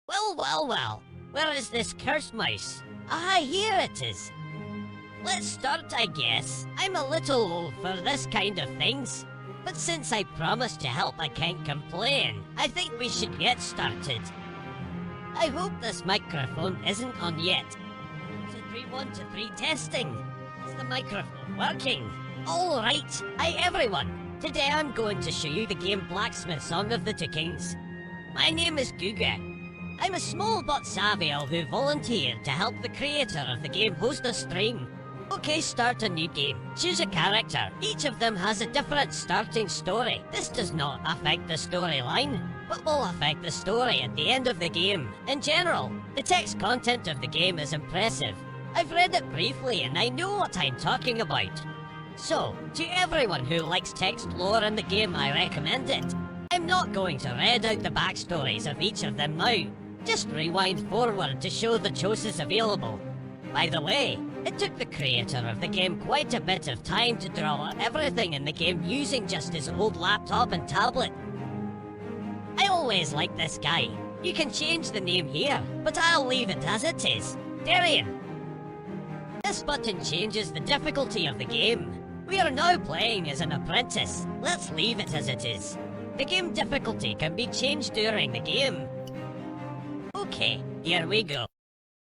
Well, where is this cursed mouse? Ah, here it is. Let's start, I guess. I'm a little old for this kind of things, but since I promised to help, I can't complain. I think we should get started. I hope this microphone isn't on yet. 2, 3, 1, 2, 3, testing. Is the microphone working? Alright, hi everyone. Today I'm going to show you the game Blacksmith Song of the Two Kings. My name is Guga. I'm a small but savvy elf who volunteered to help the creator of the game host a stream. Okay, start a new game. Choose a character. Each of them has a different starting story. This does not affect the storyline, but will affect the story at the end of the game. In general, the text content of the game is impressive. I've read it briefly and I know what I'm talking about. So, to everyone who likes text lore in the game, I recommend it. I'm not going to read out the backstories of each of them now. Just rewind forward to show the choices available. By the way, it took the creator of the game quite a bit of time to draw everything in the game using just his old laptop and tablet. I always like this guy. You can change the name here, but I'll leave it as it is. Darian. This button changes the difficulty of the game. We are now playing as an apprentice. Let's leave it as it is. The game difficulty can be changed during the game. Okay, here we go.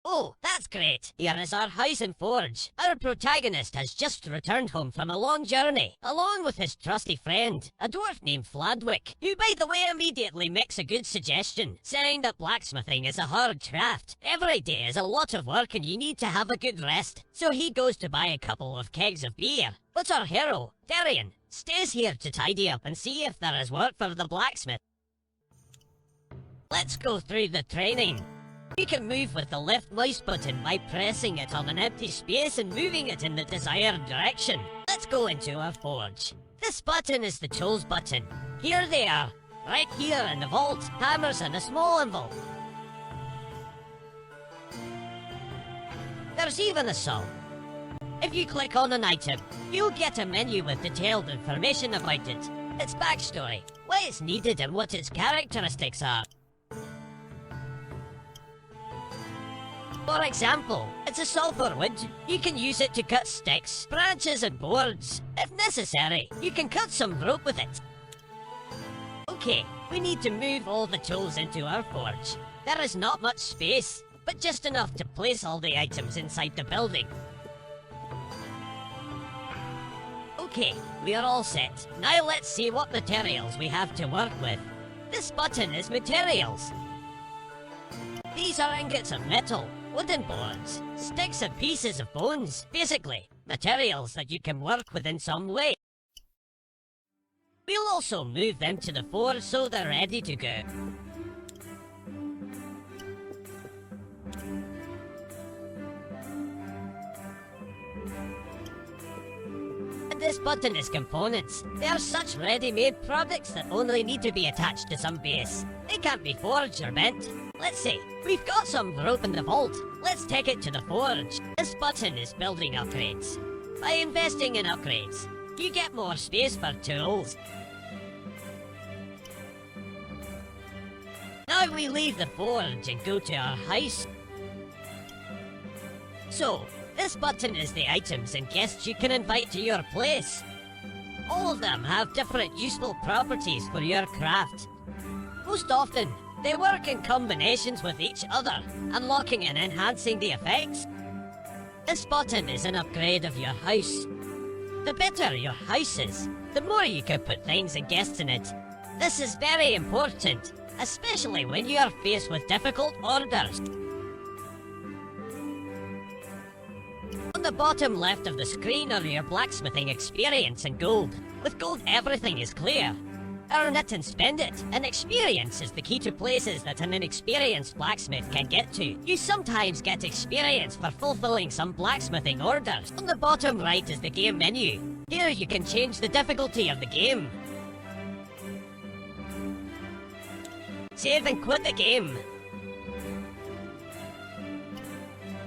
Oh, that's great. Here is our house and forge. Our protagonist has just returned home from a long journey, along with his trusty friend, a dwarf named Fladwick, who by the way immediately makes a good suggestion, saying that blacksmithing is a hard craft. Every day is a lot of work and you need to have a good rest. So he goes to buy a couple of kegs of beer. But our hero, Darian, stays here to tidy up and see if there is work for the blacksmith. Let's go through the training. You can move with the left mouse button by pressing it on an empty space and moving it in the desired direction. Let's go into our forge. This button is the tools button. Here they are, right here in the vault, hammers and a small anvil. There's even a saw. If you click on an item, you'll get a menu with detailed information about it, its backstory, why it's needed and what its characteristics are. For example, it's a saw for wood. You can use it to cut sticks, branches and boards. If necessary, you can cut some rope with it. Okay, we need to move all the tools into our forge. There is not much space, but just enough to place all the items inside the building. Okay, we are all set. Now let's see what materials we have to work with. This button is materials. These are ingots of metal, wooden boards, sticks and pieces of bones. Basically, materials that you can work with in some way. We'll also move them to the forge so they're ready to go. This button is components. They are such ready-made products that only need to be attached to some base. They can't be forged or bent. Let's see, we've got some rope in the vault. Let's take it to the forge. This button is building upgrades. By investing in upgrades, you get more space for tools. Now we leave the forge and go to our house. So, this button is the items and guests you can invite to your place. All of them have different useful properties for your craft. Most often, they work in combinations with each other, unlocking and enhancing the effects. This button is an upgrade of your house. The better your house is, the more you can put things and guests in it. This is very important, especially when you are faced with difficult orders. On the bottom left of the screen are your blacksmithing experience and gold. With gold everything is clear. Earn it and spend it, and experience is the key to places that an inexperienced blacksmith can get to. You sometimes get experience for fulfilling some blacksmithing orders. On the bottom right is the game menu. Here you can change the difficulty of the game. Save and quit the game.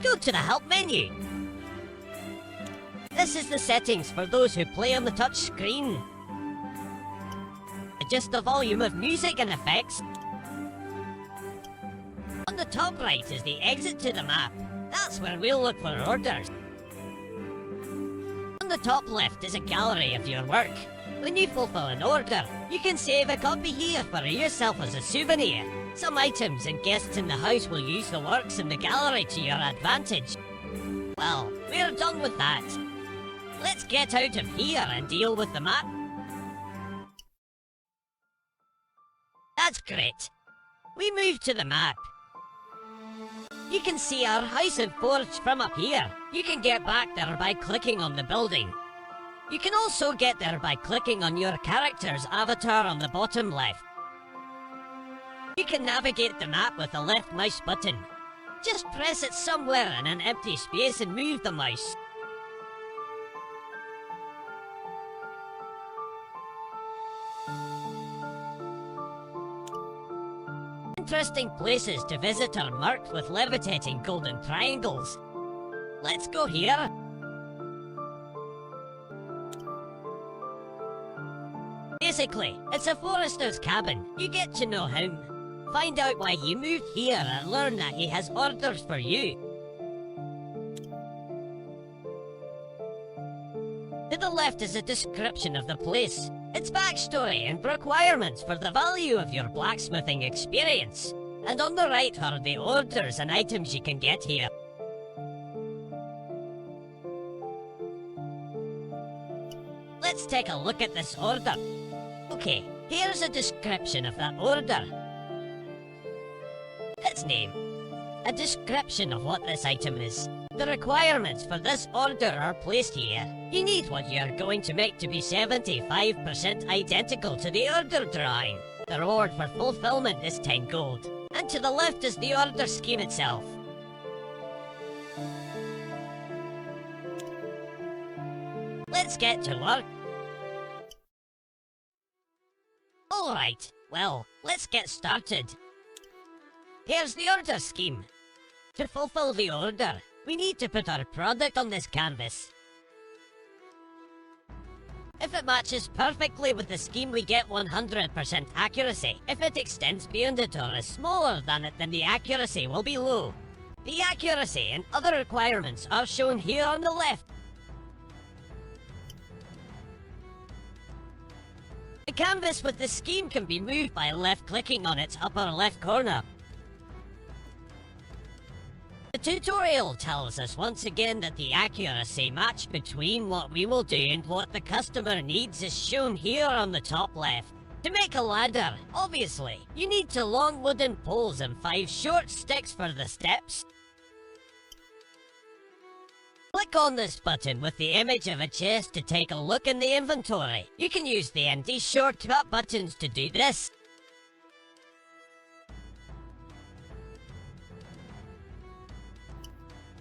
Go to the help menu. This is the settings for those who play on the touch screen. Adjust the volume of music and effects. top right is the exit to the map. That's where we'll look for orders. On the top left is a gallery of your work. When you fulfill an order, you can save a copy here for yourself as a souvenir. Some items and guests in the house will use the works in the gallery to your advantage. Well, we're done with that. Let's get out of here and deal with the map. That's great. We move to the map. You can see our house and forge from up here. You can get back there by clicking on the building. You can also get there by clicking on your character's avatar on the bottom left. You can navigate the map with the left mouse button. Just press it somewhere in an empty space and move the mouse. Interesting places to visit are marked with levitating golden triangles. Let's go here. Basically, it's a forester's cabin. You get to know him. Find out why he moved here and learn that he has orders for you. To the left is a description of the place, its backstory and requirements for the value of your blacksmithing experience. And on the right are the orders and items you can get here. Let's take a look at this order. Okay, here's a description of that order. Its name. A description of what this item is. The requirements for this order are placed here. You need what you're going to make to be 75% identical to the order drawing. The reward for fulfillment is 10 gold. And to the left is the order scheme itself. Let's get to work. Alright, well, let's get started. Here's the order scheme. To fulfill the order, we need to put our product on this canvas. If it matches perfectly with the scheme, we get 100% accuracy. If it extends beyond it or is smaller than it, then the accuracy will be low. The accuracy and other requirements are shown here on the left. The canvas with the scheme can be moved by left-clicking on its upper left corner. The tutorial tells us once again that the accuracy match between what we will do and what the customer needs is shown here on the top left. To make a ladder, obviously, you need 2 long wooden poles and 5 short sticks for the steps. Click on this button with the image of a chest to take a look in the inventory. You can use the empty shortcut buttons to do this.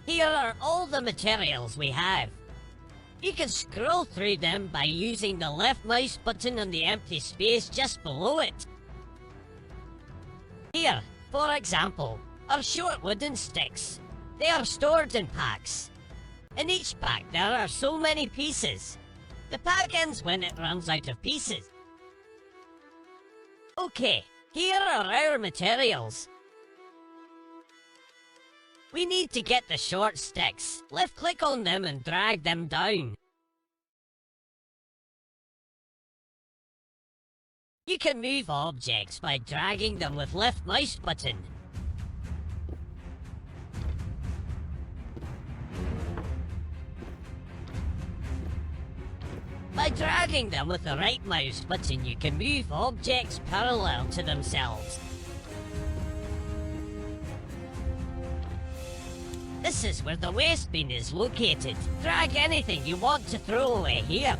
Here are all the materials we have. You can scroll through them by using the left mouse button on the empty space just below it. Here, for example, are short wooden sticks. They are stored in packs. In each pack there are so many pieces. The pack ends when it runs out of pieces. Okay, here are our materials. We need to get the short sticks. Left-click on them and drag them down. You can move objects by dragging them with left mouse button. By dragging them with the right mouse button, you can move objects parallel to themselves. This is where the waste bin is located. Drag anything you want to throw away here.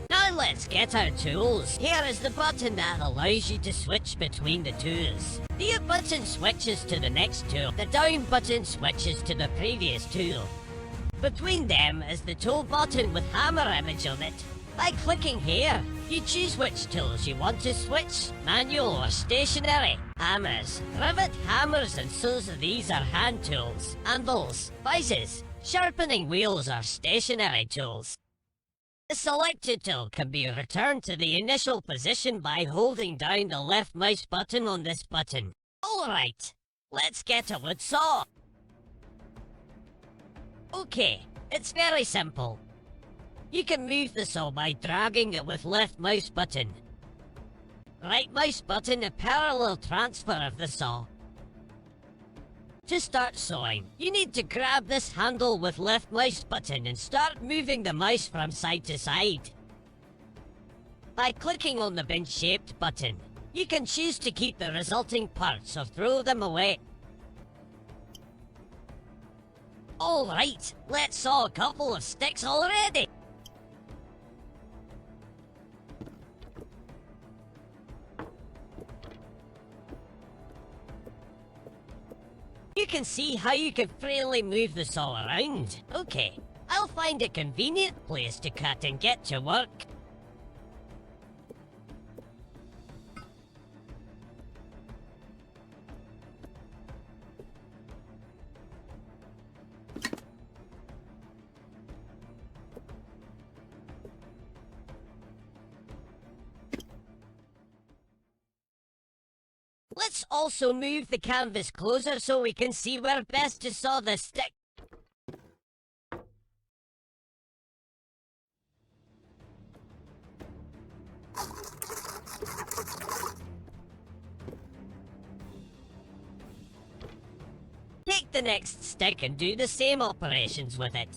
Now let's get our tools. Here is the button that allows you to switch between the tools. The up button switches to the next tool. The down button switches to the previous tool. Between them is the tool button with hammer image on it. By clicking here, you choose which tools you want to switch, manual or stationary. Hammers, rivet hammers and saws, these are hand tools. Anvils, vises, sharpening wheels are stationary tools. The selected tool can be returned to the initial position by holding down the left mouse button on this button. Alright, Let's get a wood saw. Okay, it's very simple. You can move the saw by dragging it with left mouse button. Right mouse button a parallel transfer of the saw. To start sawing, you need to grab this handle with left mouse button and start moving the mouse from side to side. By clicking on the bench-shaped button, you can choose to keep the resulting parts or throw them away. Alright, let's saw a couple of sticks already. You can see how you can freely move the saw around. Okay, I'll find a convenient place to cut and get to work. Let's also move the canvas closer so we can see where best to saw the stick. Take the next stick and do the same operations with it.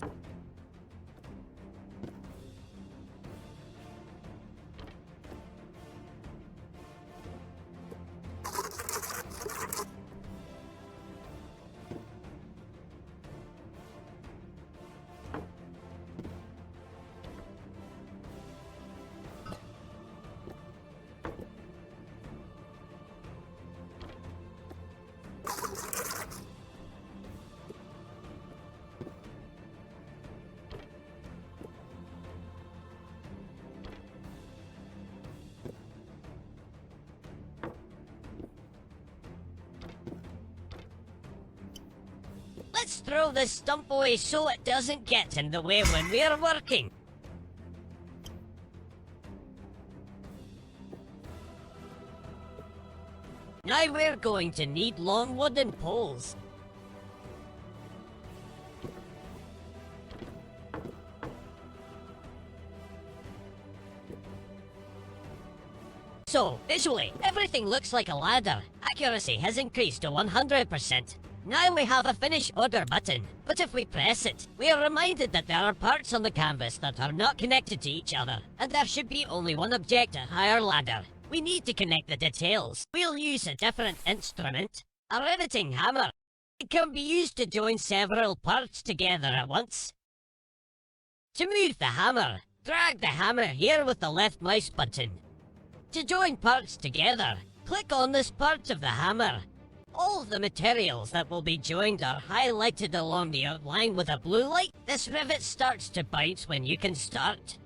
Let's throw this stump away so it doesn't get in the way when we're working. Now we're going to need long wooden poles. So, visually, everything looks like a ladder. Accuracy has increased to 100%. Now we have a finish order button, but if we press it, we are reminded that there are parts on the canvas that are not connected to each other, and there should be only one object, a higher ladder. We need to connect the details. We'll use a different instrument, a riveting hammer. It can be used to join several parts together at once. To move the hammer, drag the hammer here with the left mouse button. To join parts together, click on this part of the hammer. All of the materials that will be joined are highlighted along the outline with a blue light. This rivet starts to bounce when you can start.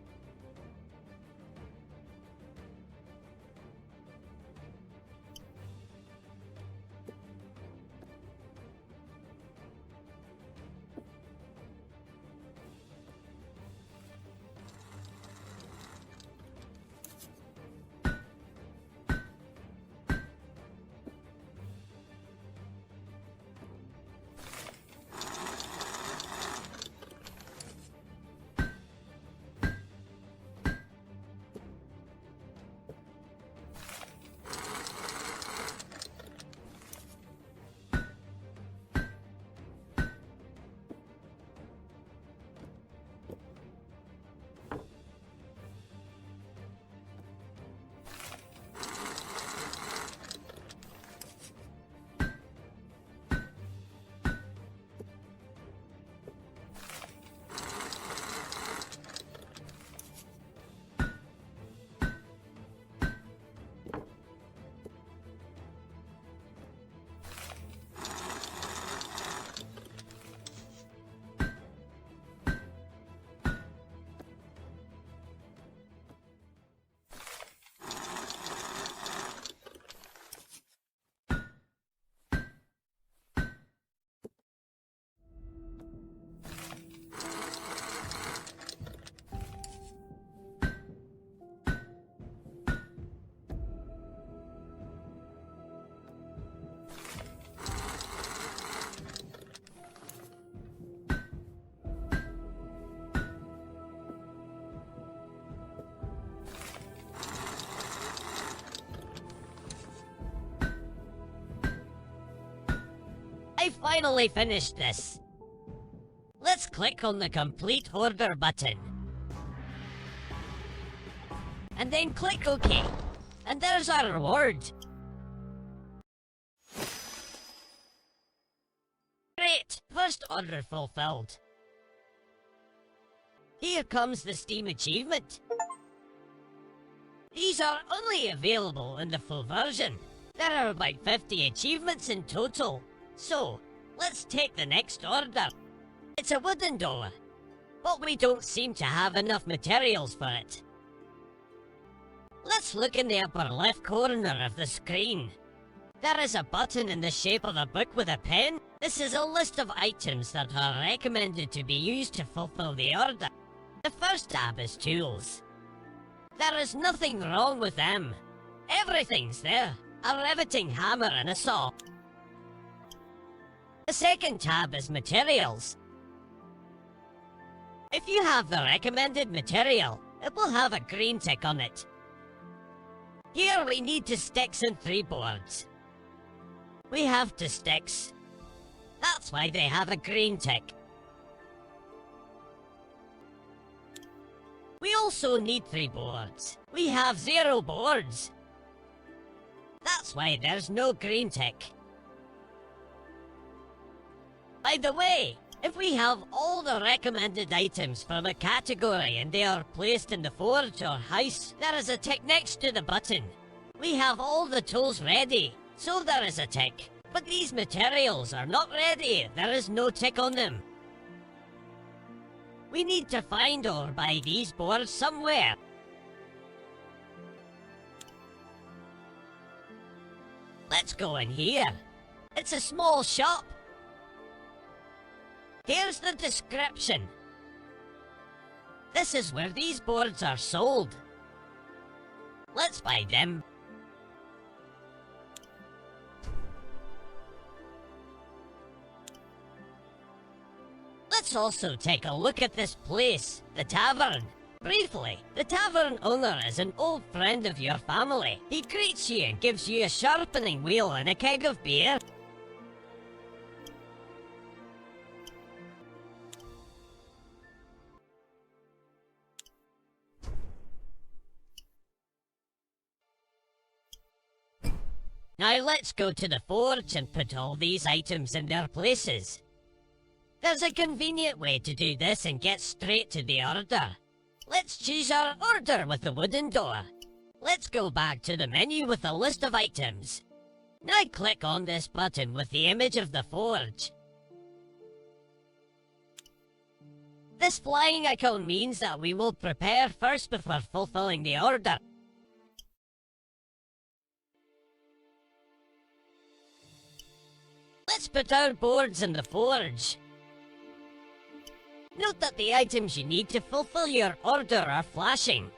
I finally finished this. Let's click on the complete order button. And then click OK. And there's our reward. Great! First order fulfilled. Here comes the Steam achievement. These are only available in the full version. There are about 50 achievements in total. So, let's take the next order. It's a wooden door, but we don't seem to have enough materials for it. Let's look in the upper left corner of the screen. There is a button in the shape of a book with a pen. This is a list of items that are recommended to be used to fulfill the order. The first tab is tools. There is nothing wrong with them. Everything's there. A riveting hammer and a saw. The second tab is materials. If you have the recommended material, it will have a green tick on it. Here we need 2 sticks and 3 boards. We have 2 sticks. That's why they have a green tick. We also need 3 boards. We have 0 boards. That's why there's no green tick. By the way, if we have all the recommended items from a category and they are placed in the forge or house, there is a tick next to the button. We have all the tools ready, so there is a tick. But these materials are not ready, there is no tick on them. We need to find or buy these boards somewhere. Let's go in here. It's a small shop. Here's the description. This is where these boards are sold. Let's buy them. Let's also take a look at this place, the tavern. Briefly, the tavern owner is an old friend of your family. He greets you and gives you a sharpening wheel and a keg of beer. Now let's go to the forge and put all these items in their places. There's a convenient way to do this and get straight to the order. Let's choose our order with the wooden door. Let's go back to the menu with a list of items. Now click on this button with the image of the forge. This flying icon means that we will prepare first before fulfilling the order. Let's put our boards in the forge. Note that the items you need to fulfill your order are flashing.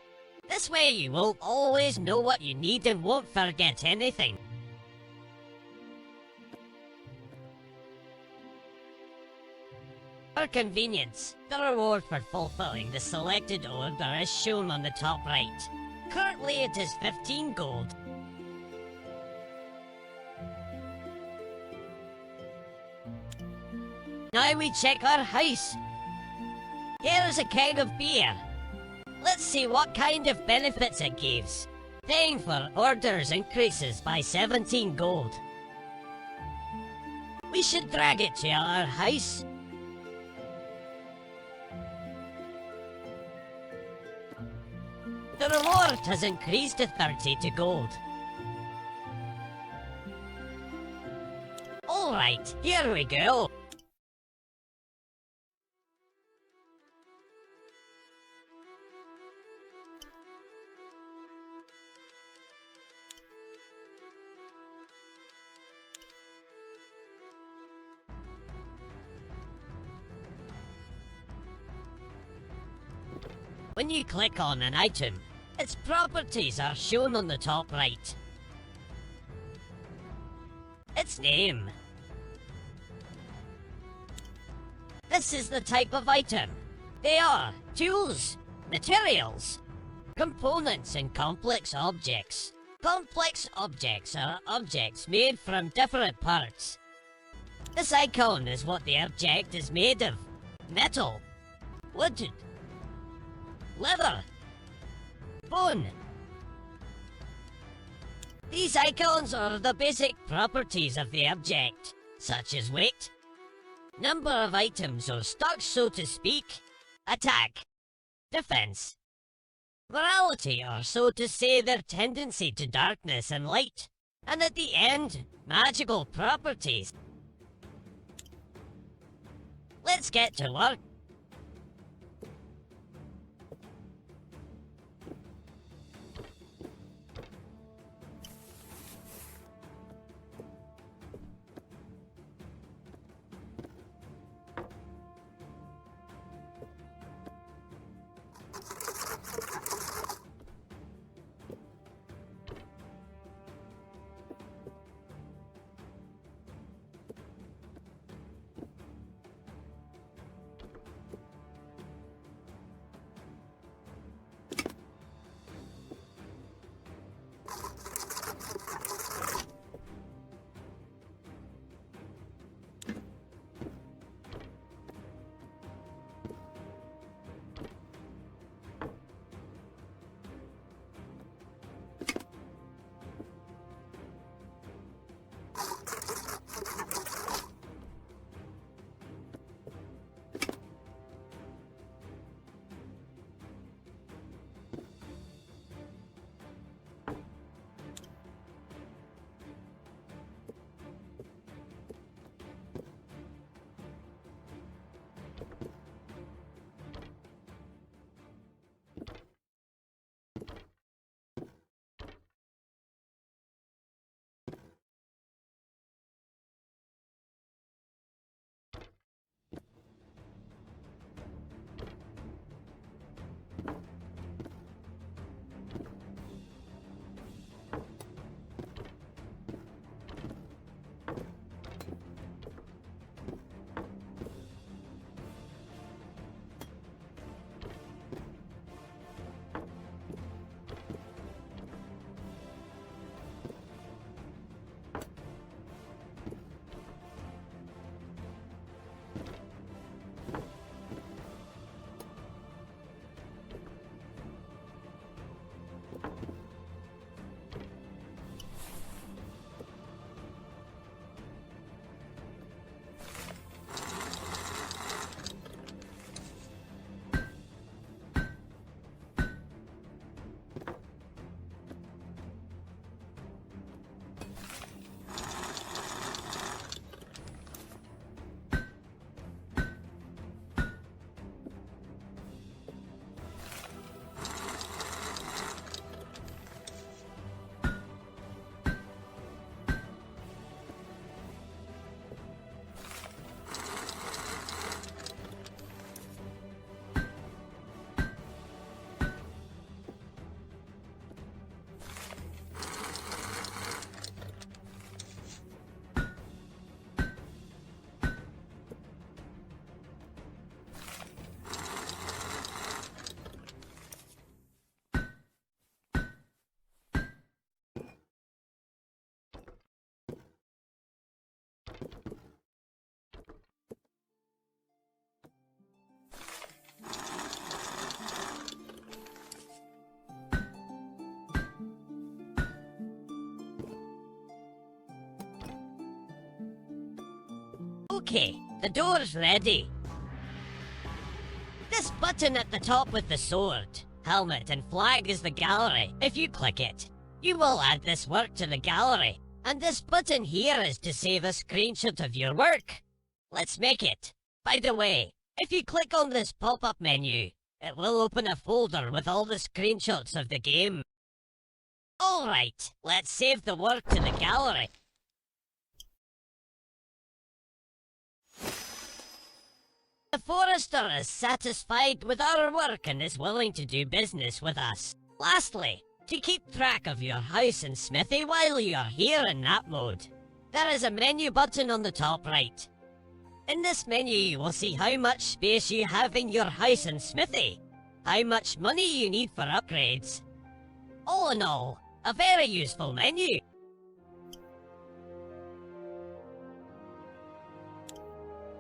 This way you will always know what you need and won't forget anything. For convenience, the reward for fulfilling the selected order is shown on the top right. Currently it is 15 gold. Now we check our house. Here is a keg of beer. Let's see what kind of benefits it gives. Paying for orders increases by 17 gold. We should drag it to our house. The reward has increased to 32 gold. Alright, here we go. When you click on an item, its properties are shown on the top right. Its name. This is the type of item. They are tools, materials, components, and complex objects. Complex objects are objects made from different parts. This icon is what the object is made of. Metal, wood, leather, bone. These icons are the basic properties of the object, such as weight, number of items or stocks so to speak, attack, defense, morality or so to say their tendency to darkness and light, and at the end, magical properties. Let's get to work. Okay, the door's ready. This button at the top with the sword, helmet and flag is the gallery. If you click it, you will add this work to the gallery. And this button here is to save a screenshot of your work. Let's make it. By the way, if you click on this pop-up menu, it will open a folder with all the screenshots of the game. Alright, let's save the work to the gallery. The forester is satisfied with our work and is willing to do business with us. Lastly, to keep track of your house and smithy while you are here in that mode, there is a menu button on the top right. In this menu you will see how much space you have in your house and smithy, how much money you need for upgrades. All in all, a very useful menu.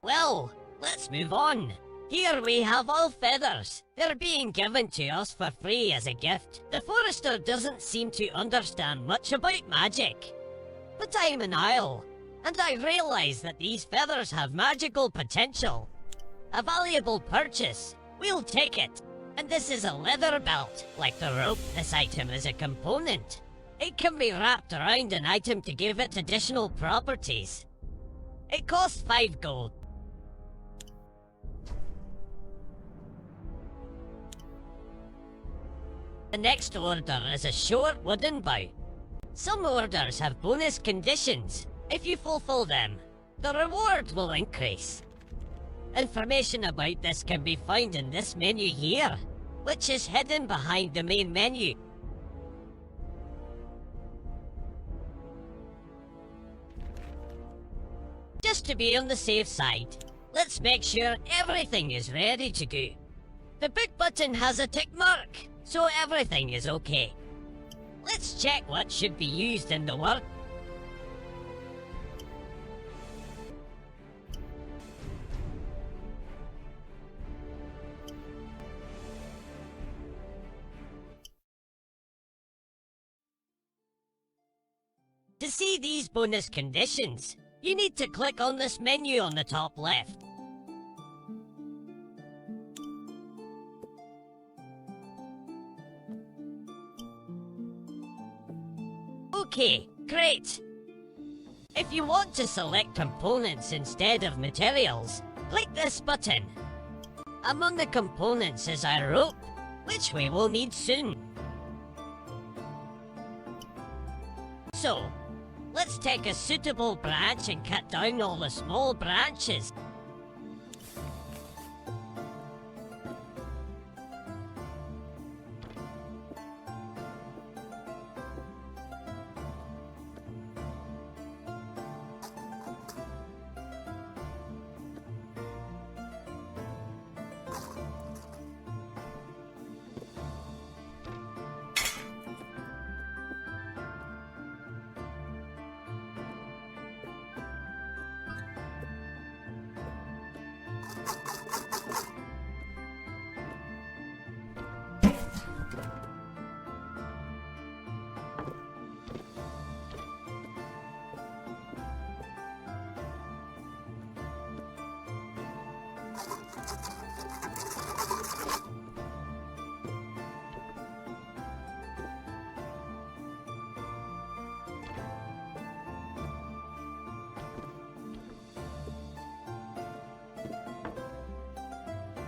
Well, let's move on. Here we have all feathers. They're being given to us for free as a gift. The forester doesn't seem to understand much about magic. But I'm an owl, and I realize that these feathers have magical potential. A valuable purchase. We'll take it. And this is a leather belt. Like the rope, this item is a component. It can be wrapped around an item to give it additional properties. It costs 5 gold. The next order is a short wooden bow. Some orders have bonus conditions. If you fulfill them, the reward will increase. Information about this can be found in this menu here, which is hidden behind the main menu. Just to be on the safe side, let's make sure everything is ready to go. The book button has a tick mark, so everything is okay. Let's check what should be used in the work. To see these bonus conditions, you need to click on this menu on the top left. Okay, great. If you want to select components instead of materials, click this button. Among the components is a rope, which we will need soon. So, let's take a suitable branch and cut down all the small branches.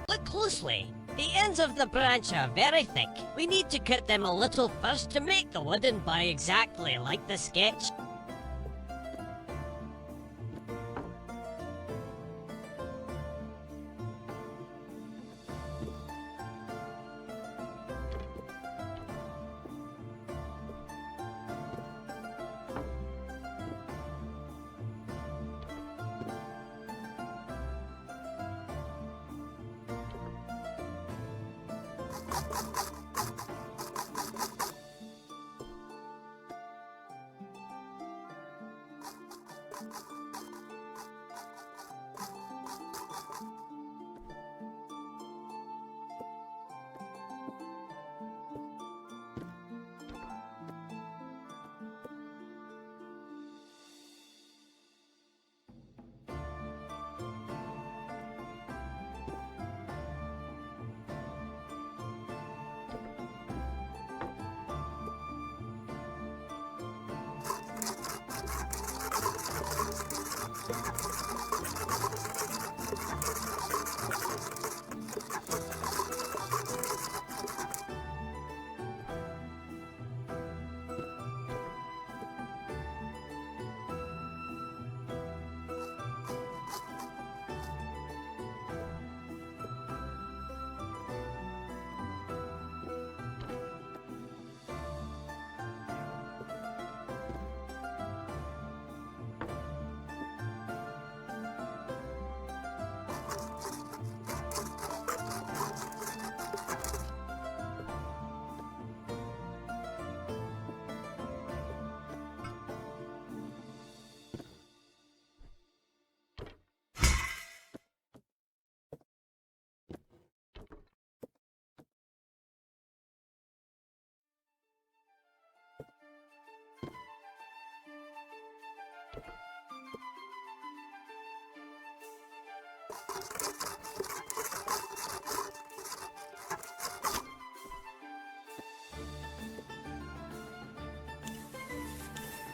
Look closely. The ends of the branch are very thick. We need to cut them a little first to make the wooden bow exactly like the sketch.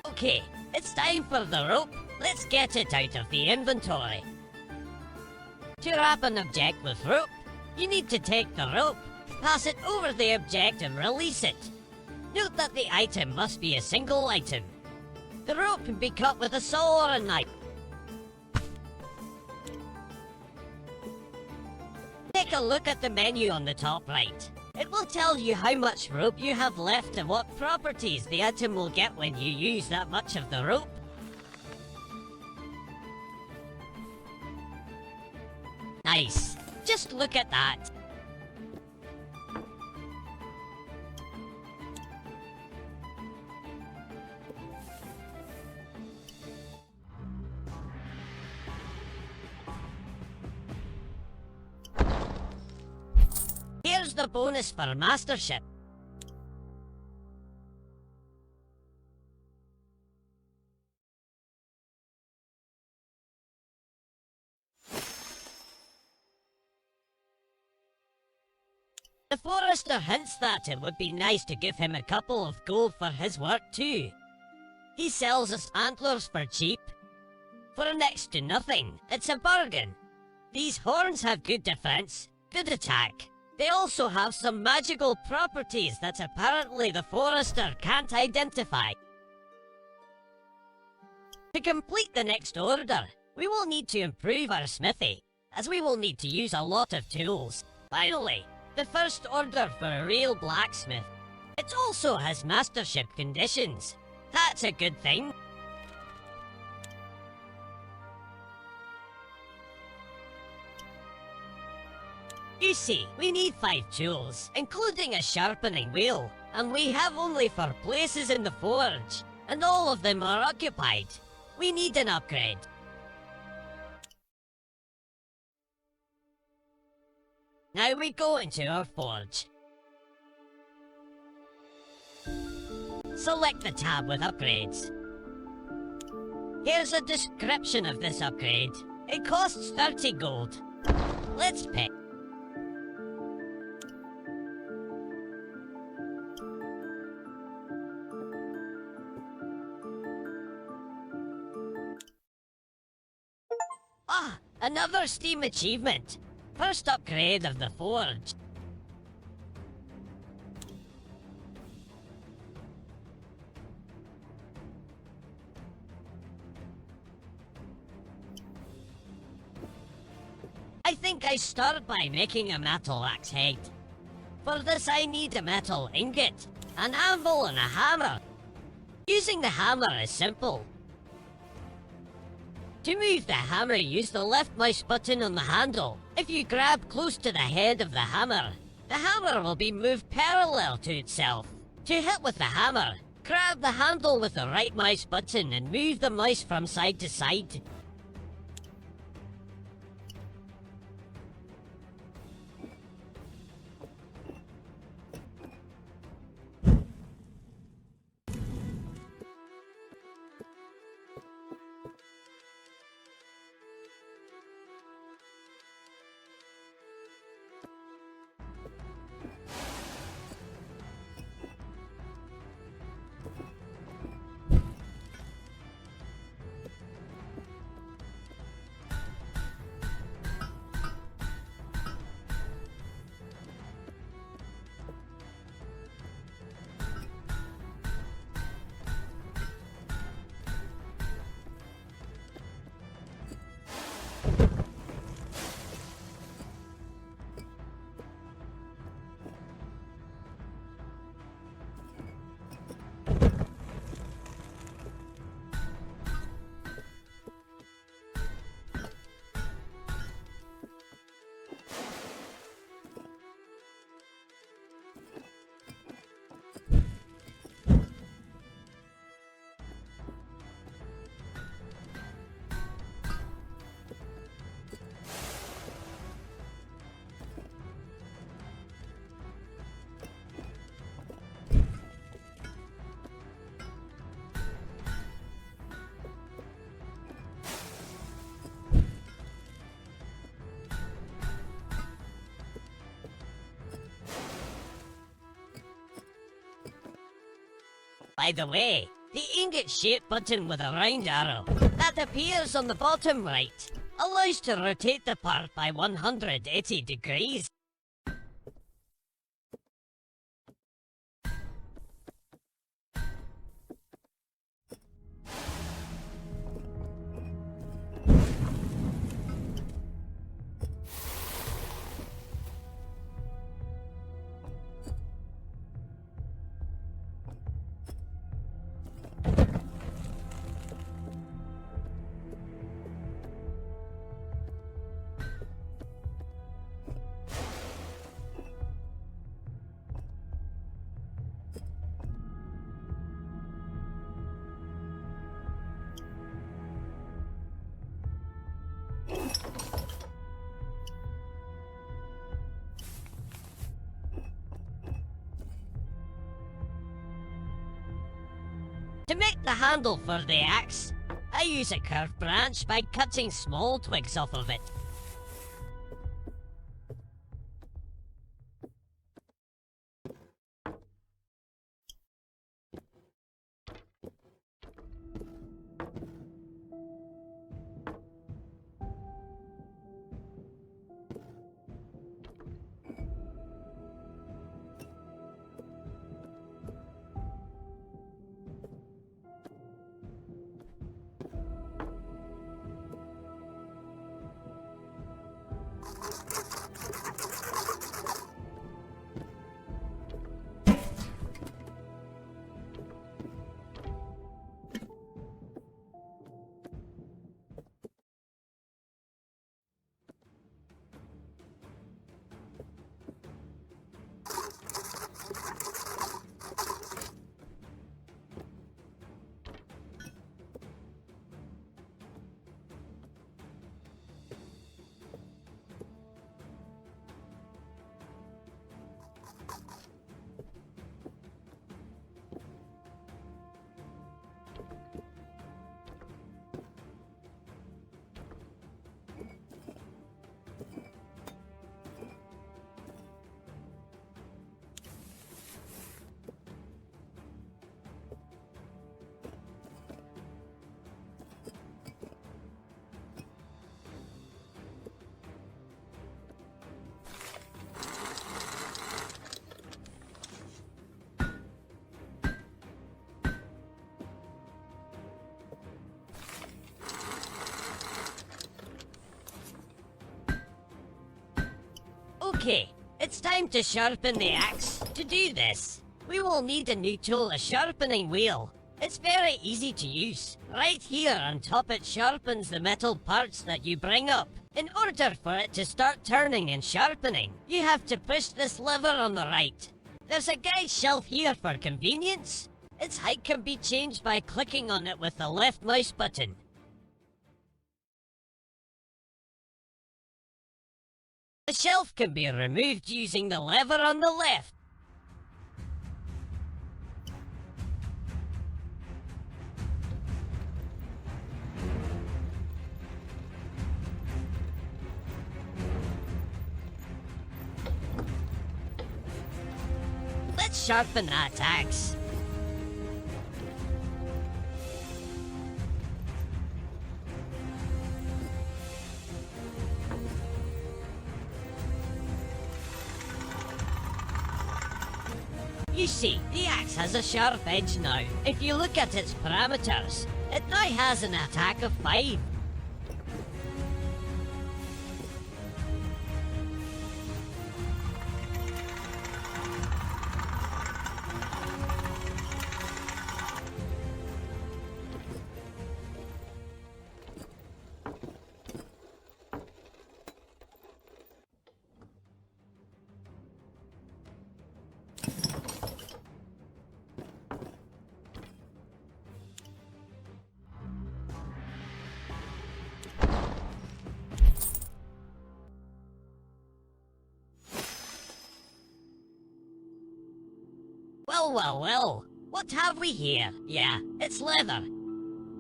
Okay, it's time for the rope. Let's get it out of the inventory. To wrap an object with rope, you need to take the rope, pass it over the object and release it. Note that the item must be a single item. The rope can be cut with a saw or a knife. Take a look at the menu on the top right. It will tell you how much rope you have left and what properties the item will get when you use that much of the rope. Nice. Just look at that. Here's the bonus for mastership. The forester hints that it would be nice to give him a couple of gold for his work too. He sells us antlers for cheap. For next to nothing, it's a bargain. These horns have good defense, good attack. They also have some magical properties that apparently the forester can't identify. To complete the next order, we will need to improve our smithy, as we will need to use a lot of tools. Finally, the first order for a real blacksmith. It also has mastership conditions. That's a good thing. You see, we need 5 tools, including a sharpening wheel, and we have only 4 places in the forge, and all of them are occupied. We need an upgrade. Now we go into our forge. Select the tab with upgrades. Here's a description of this upgrade. It costs 30 gold. Let's pick. Ah, another Steam achievement. First upgrade of the forge. I think I start by making a metal axe head. For this I need a metal ingot, an anvil and a hammer. Using the hammer is simple. To move the hammer, use the left mouse button on the handle. If you grab close to the head of the hammer will be moved parallel to itself. To hit with the hammer, grab the handle with the right mouse button and move the mouse from side to side. by the way, the ingot-shaped button with a round arrow that appears on the bottom right allows to rotate the part by 180 degrees. To make the handle for the axe, I use a curved branch by cutting small twigs off of it. Okay, it's time to sharpen the axe. To do this, we will need a new tool, a sharpening wheel. It's very easy to use. Right here on top it sharpens the metal parts that you bring up. In order for it to start turning and sharpening, you have to push this lever on the right. There's a guide shelf here for convenience. Its height can be changed by clicking on it with the left mouse button. The shelf can be removed using the lever on the left. Let's sharpen that axe. You see, the axe has a sharp edge now. If you look at its parameters, it now has an attack of 5. Well, what have we here? Yeah, it's leather.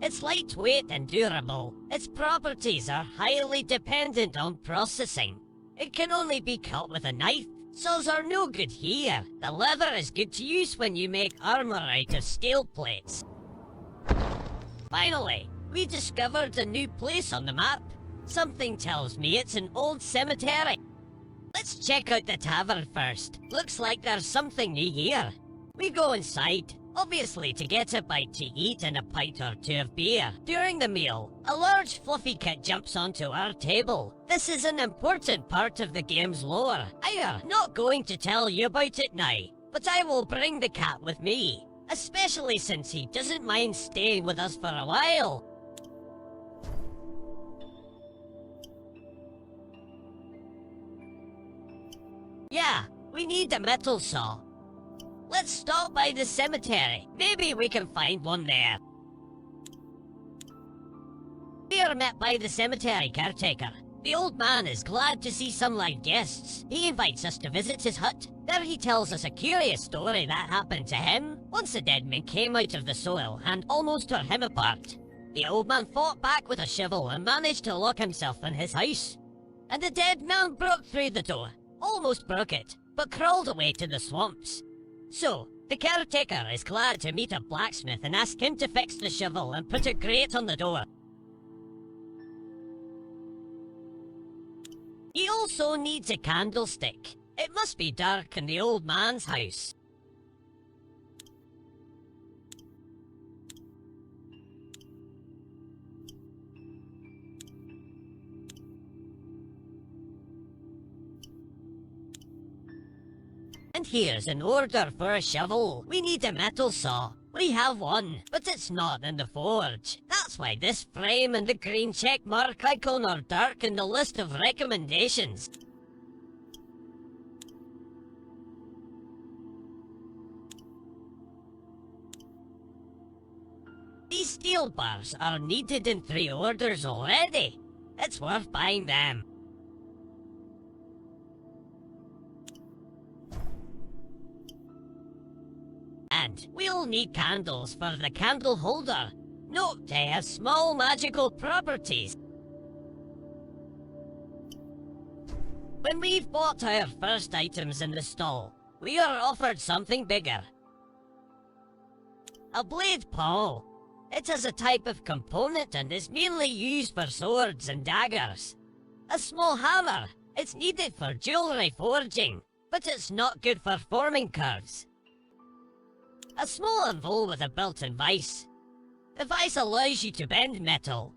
It's lightweight and durable. Its properties are highly dependent on processing. It can only be cut with a knife, Saws are no good here. The leather is good to use when you make armor out of steel plates. Finally, we discovered a new place on the map. Something tells me it's an old cemetery. Let's check out the tavern first. Looks like there's something new here. We go inside, obviously to get a bite to eat and a pint or two of beer. During the meal, a large fluffy cat jumps onto our table. This is an important part of the game's lore. I am not going to tell you about it now, but I will bring the cat with me, especially since he doesn't mind staying with us for a while. Yeah, we need a metal saw. Let's stop by the cemetery. Maybe we can find one there. We are met by the cemetery caretaker. The old man is glad to see some live guests. He invites us to visit his hut. There he tells us a curious story that happened to him. Once a dead man came out of the soil and almost tore him apart. The old man fought back with a shovel and managed to lock himself in his house. And the dead man broke through the door. Almost broke it, but crawled away to the swamps. So, the caretaker is glad to meet a blacksmith and ask him to fix the shovel and put a grate on the door. He also needs a candlestick. It must be dark in the old man's house. And here's an order for a shovel. We need a metal saw. We have one, but it's not in the forge. That's why this frame and the green check mark icon are dark in the list of recommendations. These steel bars are needed in 3 orders already. It's worth buying them. And we'll need candles for the candle holder. Note they have small magical properties. When we've bought our first items in the stall, we are offered something bigger. A blade pawl. It is a type of component and is mainly used for swords and daggers. A small hammer. It's needed for jewelry forging, but it's not good for forming curves. A small anvil with a built-in vise. The vise allows you to bend metal.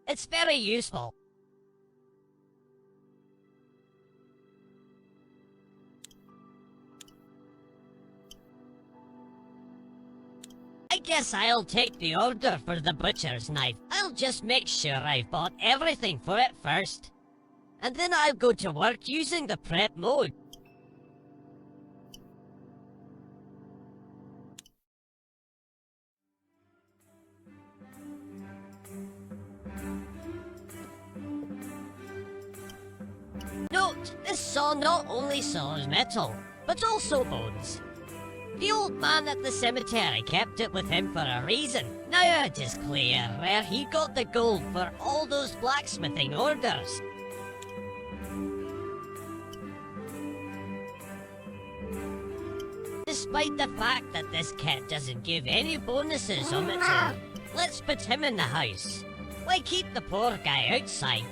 It's very useful. I guess I'll take the order for the butcher's knife. I'll just make sure I've bought everything for it first. And then I'll go to work using the prep mode. Note, this saw not only saws metal, but also bones. The old man at the cemetery kept it with him for a reason. Now it is clear where he got the gold for all those blacksmithing orders. Despite the fact that this cat doesn't give any bonuses on its own, let's put him in the house. Why keep the poor guy outside?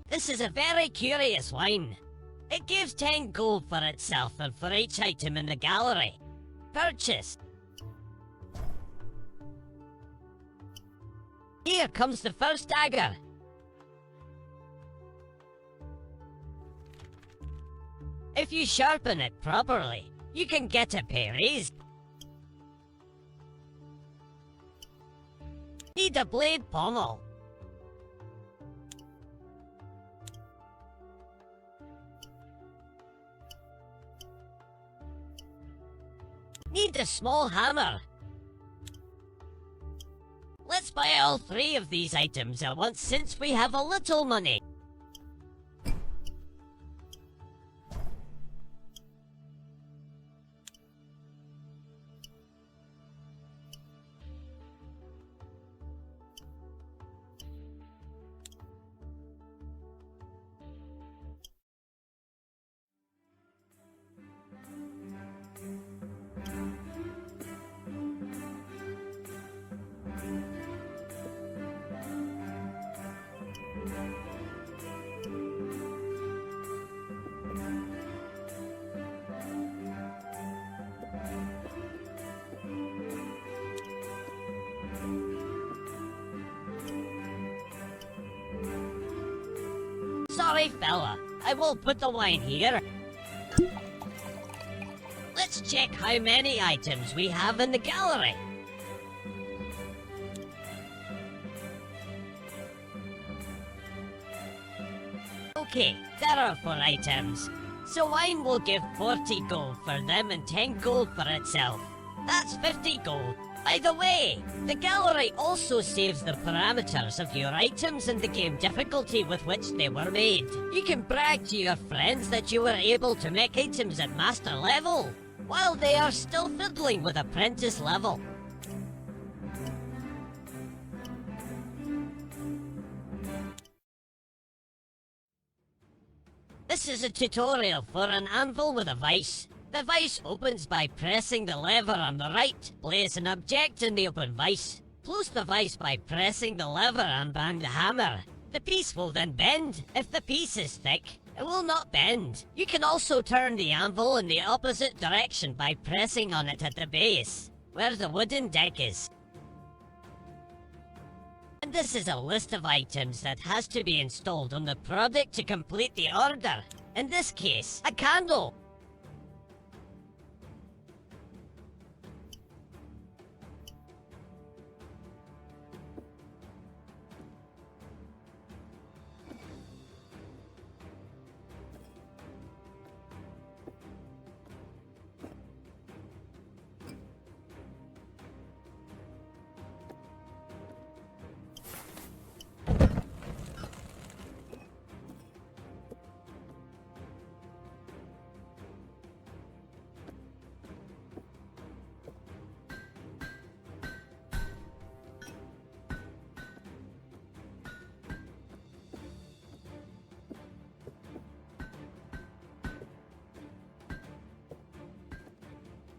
This is a very curious wine. It gives 10 gold for itself and for each item in the gallery. Purchase. Here comes the first dagger. If you sharpen it properly, you can get a pay raise. Need a blade pommel. Need a small hammer. Let's buy all 3 of these items at once since we have a little money. Sorry, fella. I will put the wine here. Let's check how many items we have in the gallery. Okay, there are 4 items. So wine will give 40 gold for them and 10 gold for itself. That's 50 gold. By the way, the gallery also saves the parameters of your items and the game difficulty with which they were made. You can brag to your friends that you were able to make items at master level, while they are still fiddling with apprentice level. This is a tutorial for an anvil with a vise. The vise opens by pressing the lever on the right. Place an object in the open vise. Close the vise by pressing the lever and bang the hammer. The piece will then bend. If the piece is thick, it will not bend. You can also turn the anvil in the opposite direction by pressing on it at the base, where the wooden deck is. And this is a list of items that has to be installed on the product to complete the order. In this case, a candle.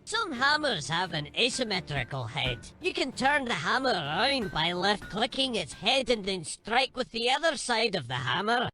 Some hammers have an asymmetrical head. You can turn the hammer around by left-clicking its head and then strike with the other side of the hammer.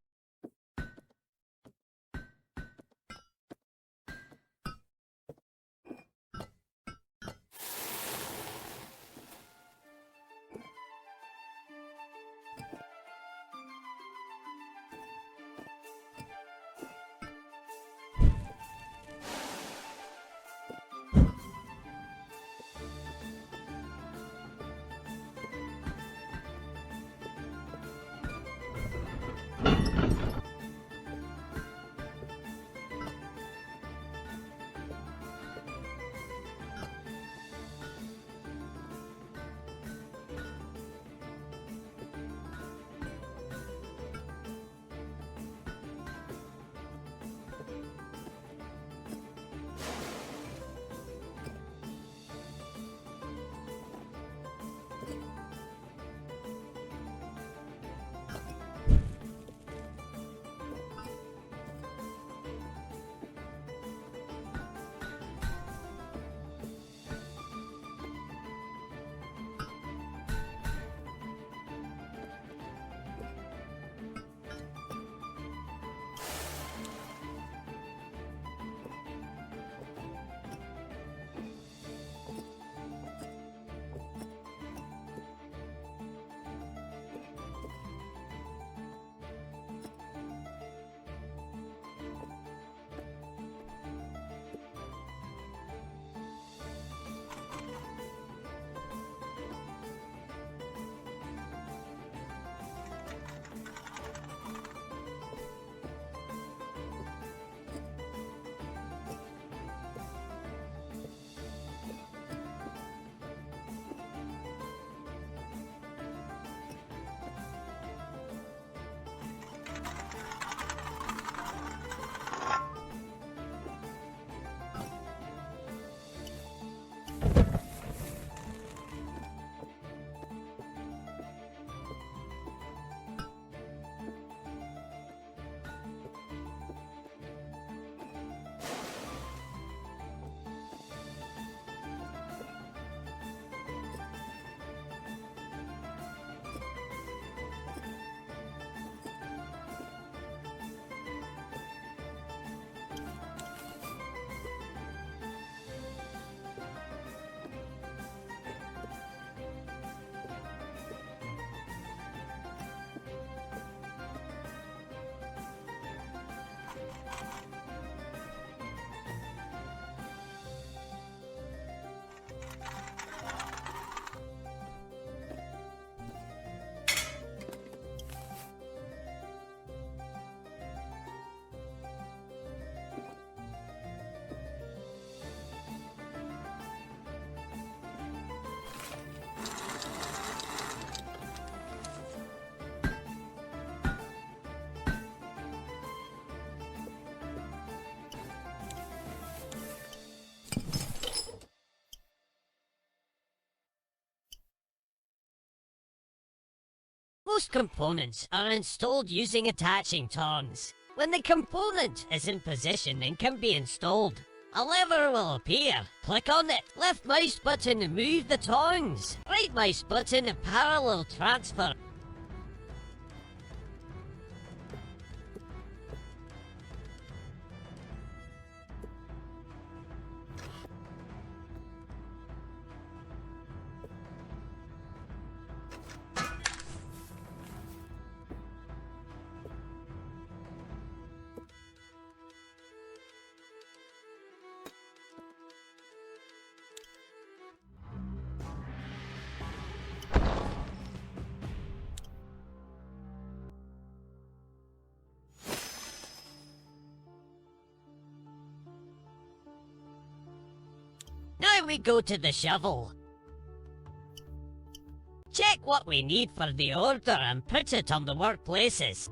Most components are installed using attaching tongs. When the component is in position and can be installed, a lever will appear. Click on it. Left mouse button to move the tongs. Right mouse button to parallel transfer. Now we go to the shovel. Check what we need for the order and put it on the workplaces.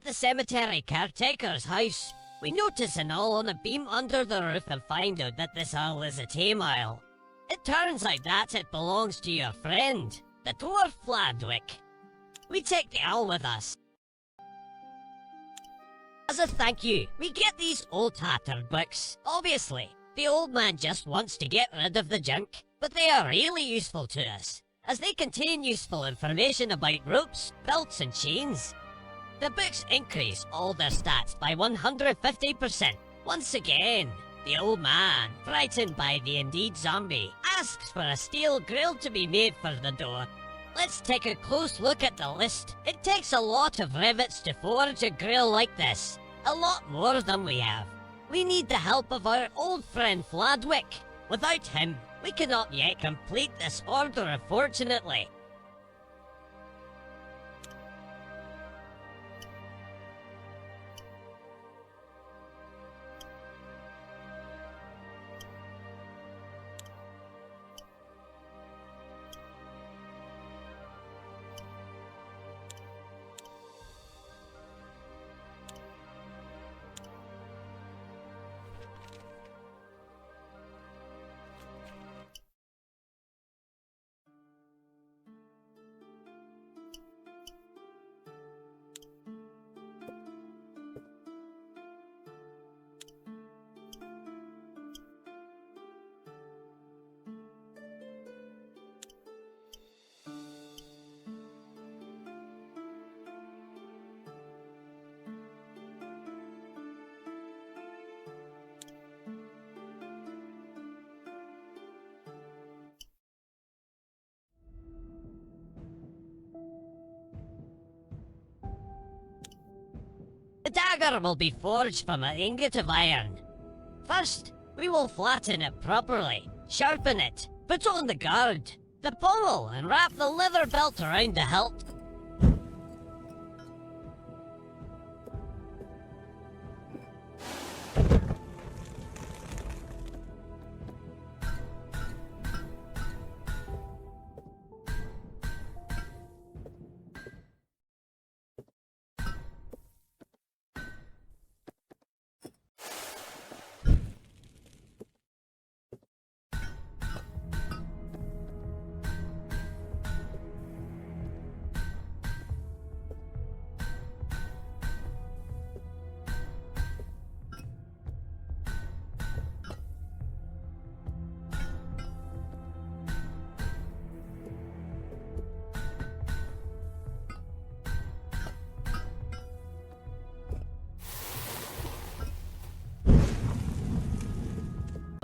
at the cemetery caretaker's house. We notice an owl on a beam under the roof and find out that this owl is a tame owl. It turns out that it belongs to your friend, the dwarf Fladwick. We take the owl with us. As a thank you, we get these old tattered books. Obviously, the old man just wants to get rid of the junk, but they are really useful to us, as they contain useful information about ropes, belts and chains. The books increase all their stats by 150%. Once again, the old man, frightened by the indeed zombie, asks for a steel grill to be made for the door. Let's take a close look at the list. It takes a lot of rivets to forge a grill like this. A lot more than we have. We need the help of our old friend Fladwick. Without him, we cannot yet complete this order, unfortunately. The dagger will be forged from an ingot of iron. First, we will flatten it properly, sharpen it, put on the guard, the pommel, and wrap the leather belt around the hilt.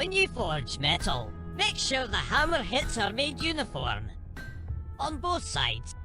When you forge metal, make sure the hammer hits are made uniform. On both sides.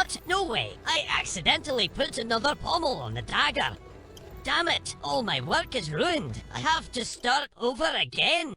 What? No way! I accidentally put another pommel on the dagger. Damn it! All my work is ruined. I have to start over again.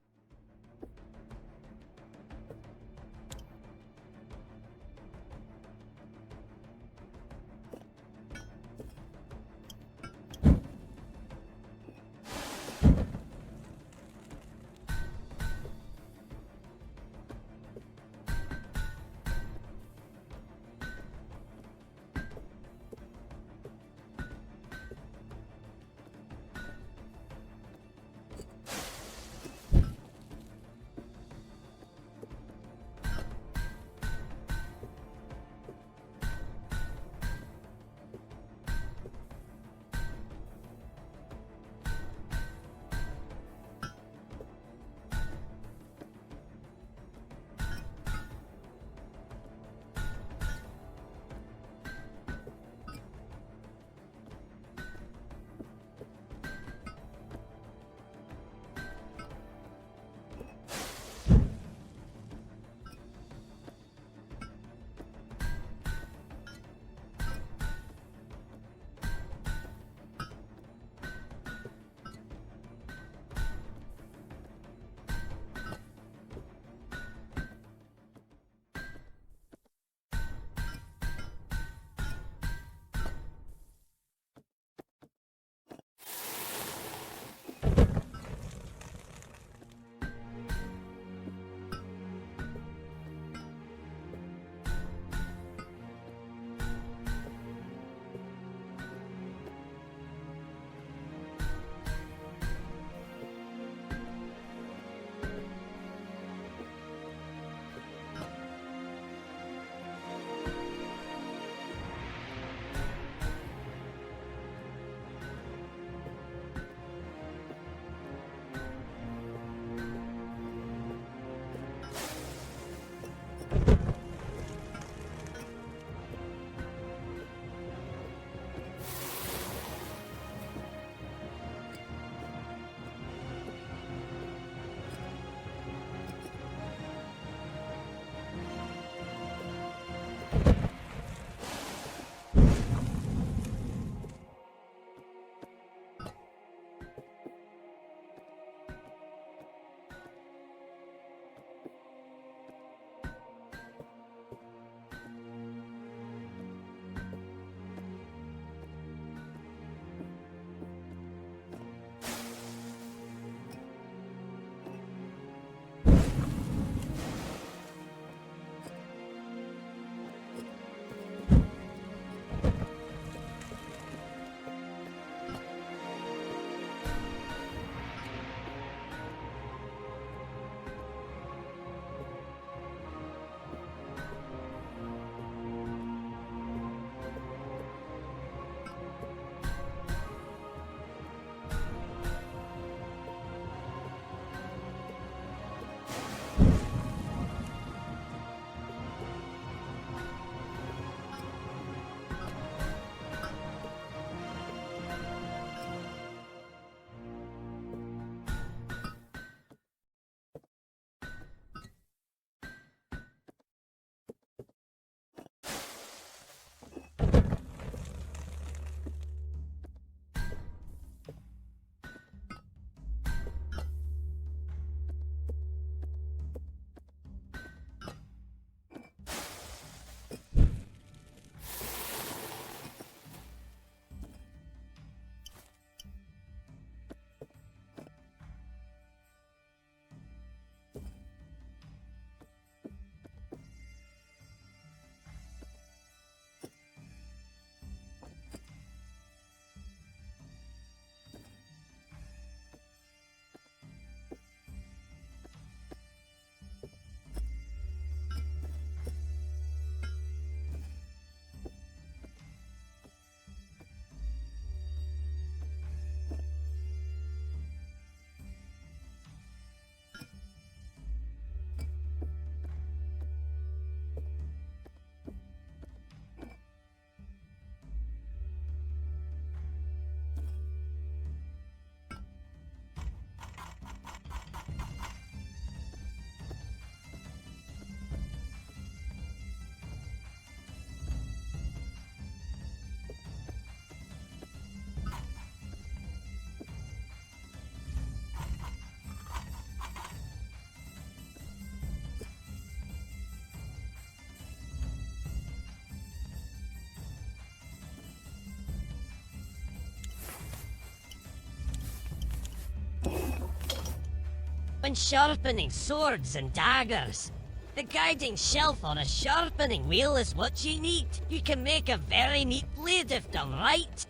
when sharpening swords and daggers. The guiding shelf on a sharpening wheel is what you need. You can make a very neat blade if done right.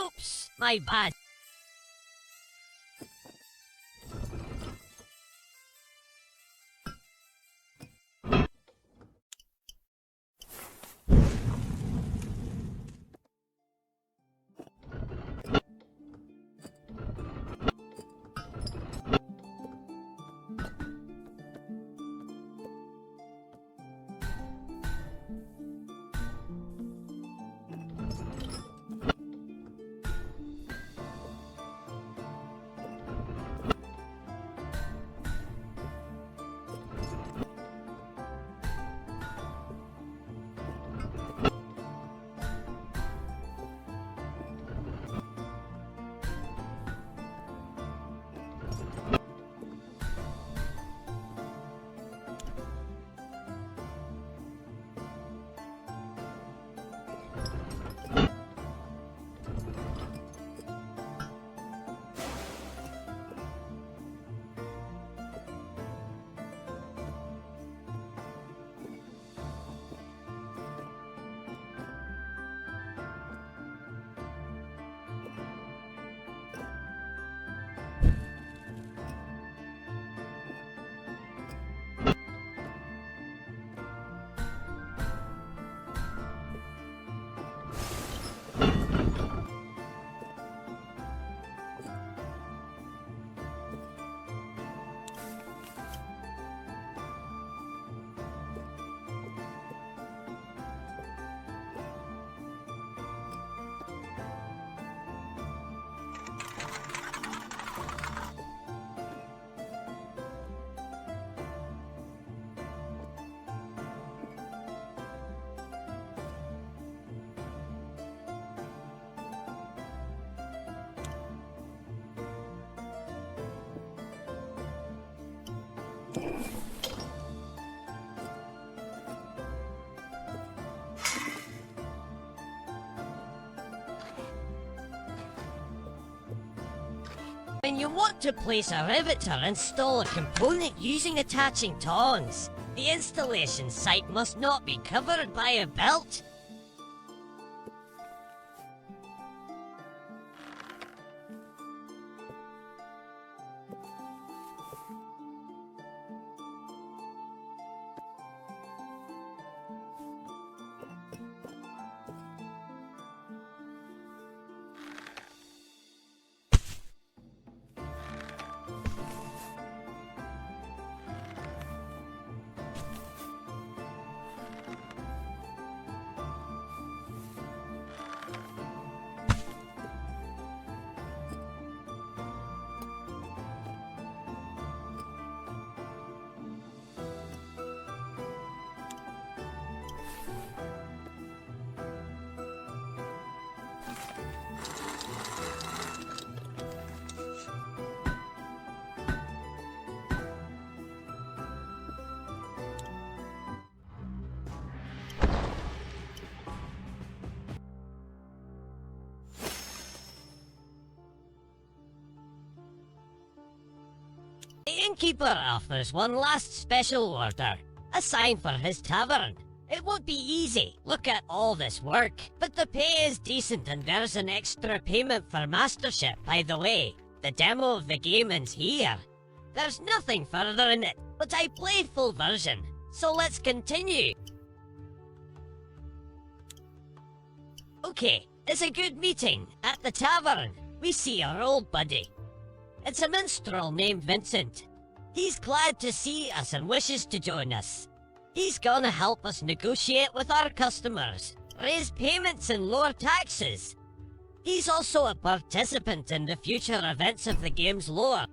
Oops, my bad. When you want to place a rivet or install a component using attaching tongs, the installation site must not be covered by a belt. The innkeeper offers one last special order, a sign for his tavern. It won't be easy, look at all this work, but the pay is decent and there's an extra payment for mastership, by the way. The demo of the game ends here. There's nothing further in it, but I played full version, so let's continue. Okay, it's a good meeting. At the tavern, we see our old buddy. It's a minstrel named Vincent. He's glad to see us and wishes to join us. He's gonna help us negotiate with our customers, raise payments and lower taxes. He's also a participant in the future events of the game's lore.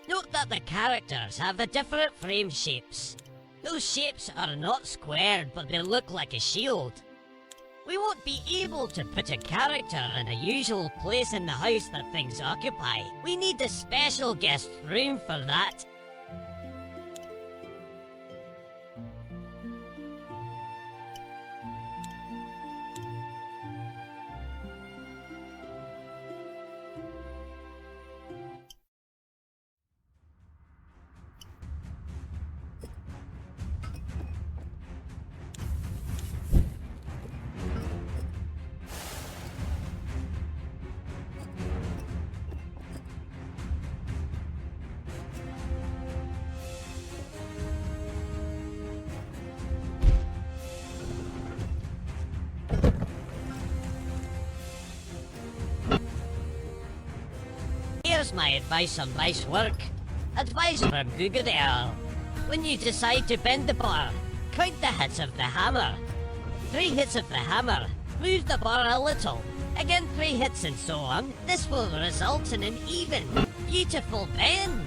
Note that the characters have the different frame shapes. Those shapes are not squared, but they look like a shield. We won't be able to put a character in a usual place in the house that things occupy. We need a special guest room for that. Here's my advice on vice work. Advice from Guga the Owl. When you decide to bend the bar, count the hits of the hammer. 3 hits of the hammer, move the bar a little. Again 3 hits and so on. This will result in an even, beautiful bend.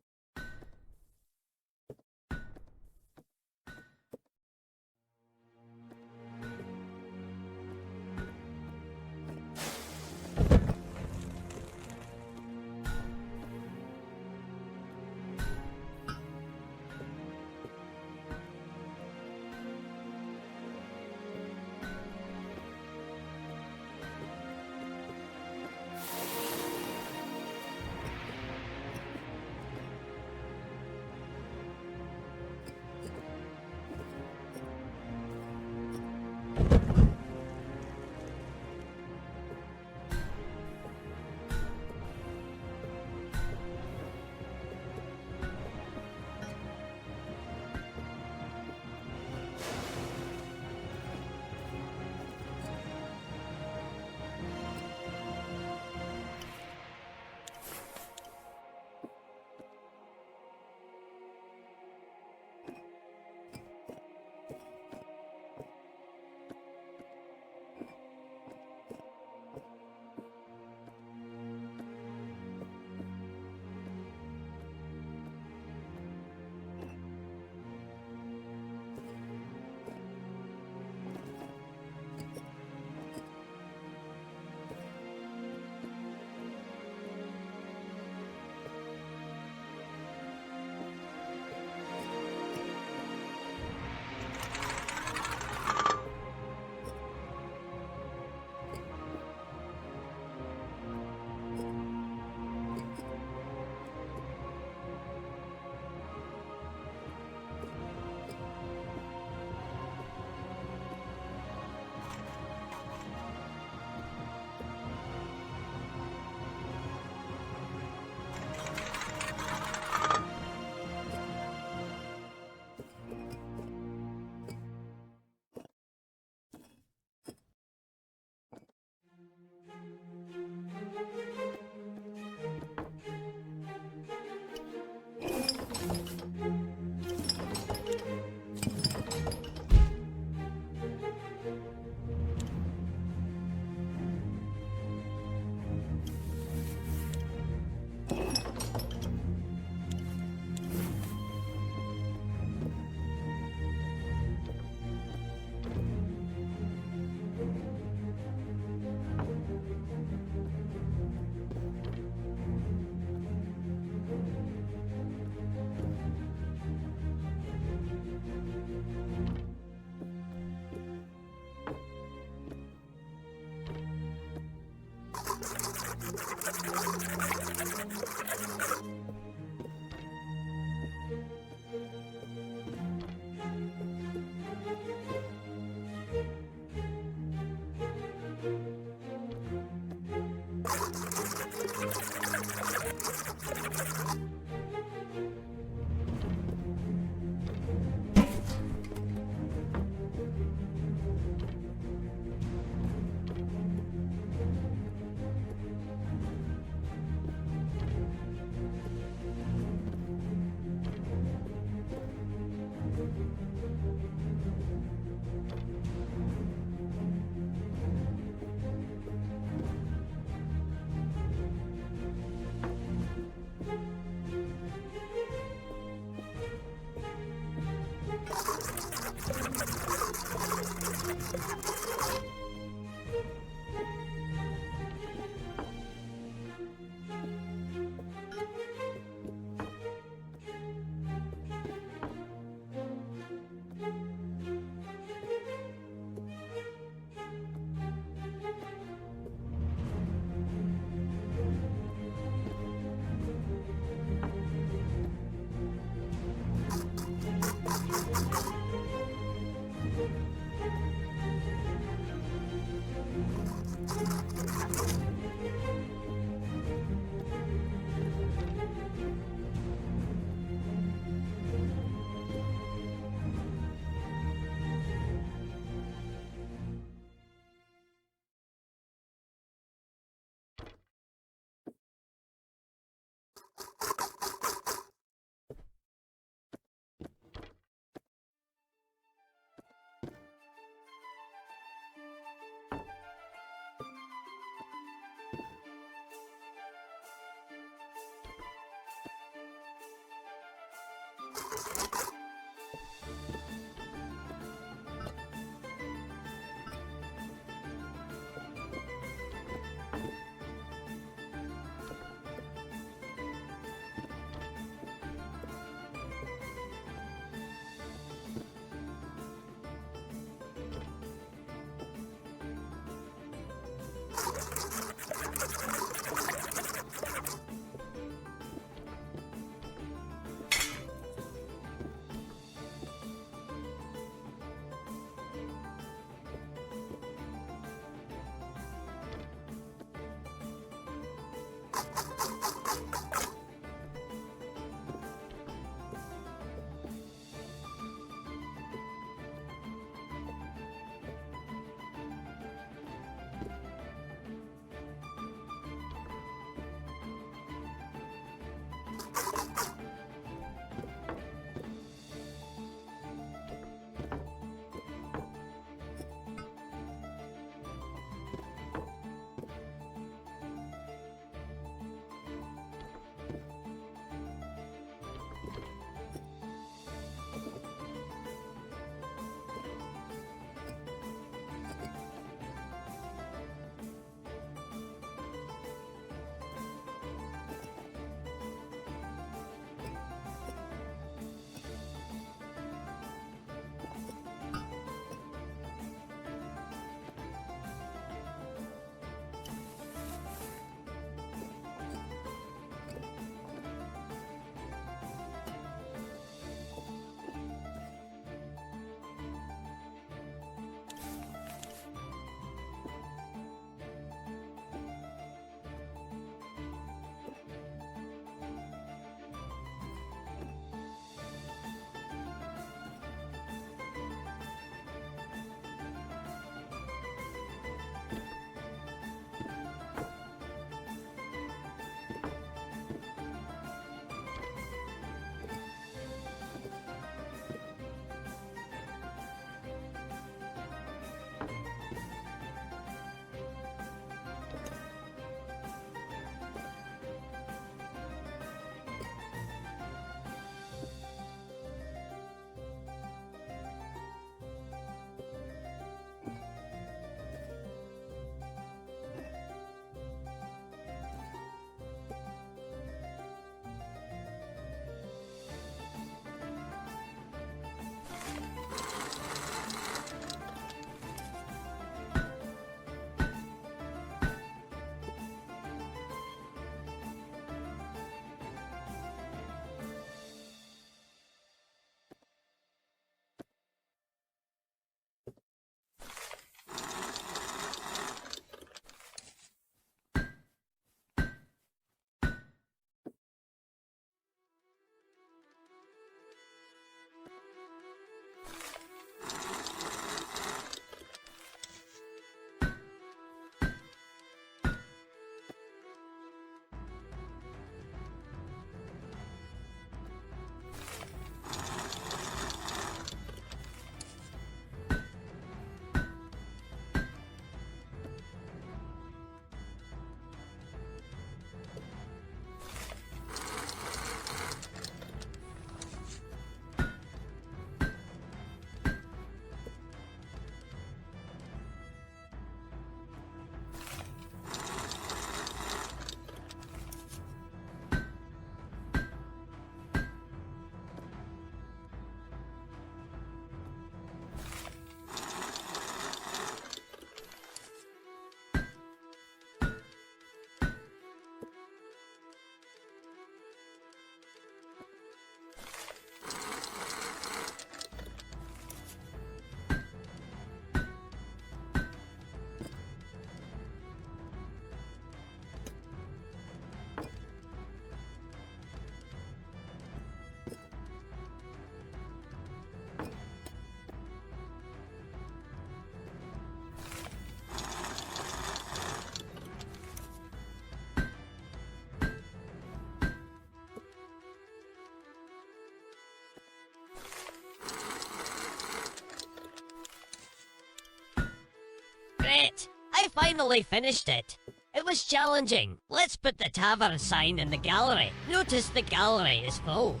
Great! I finally finished it. It was challenging. Let's put the tavern sign in the gallery. Notice the gallery is full.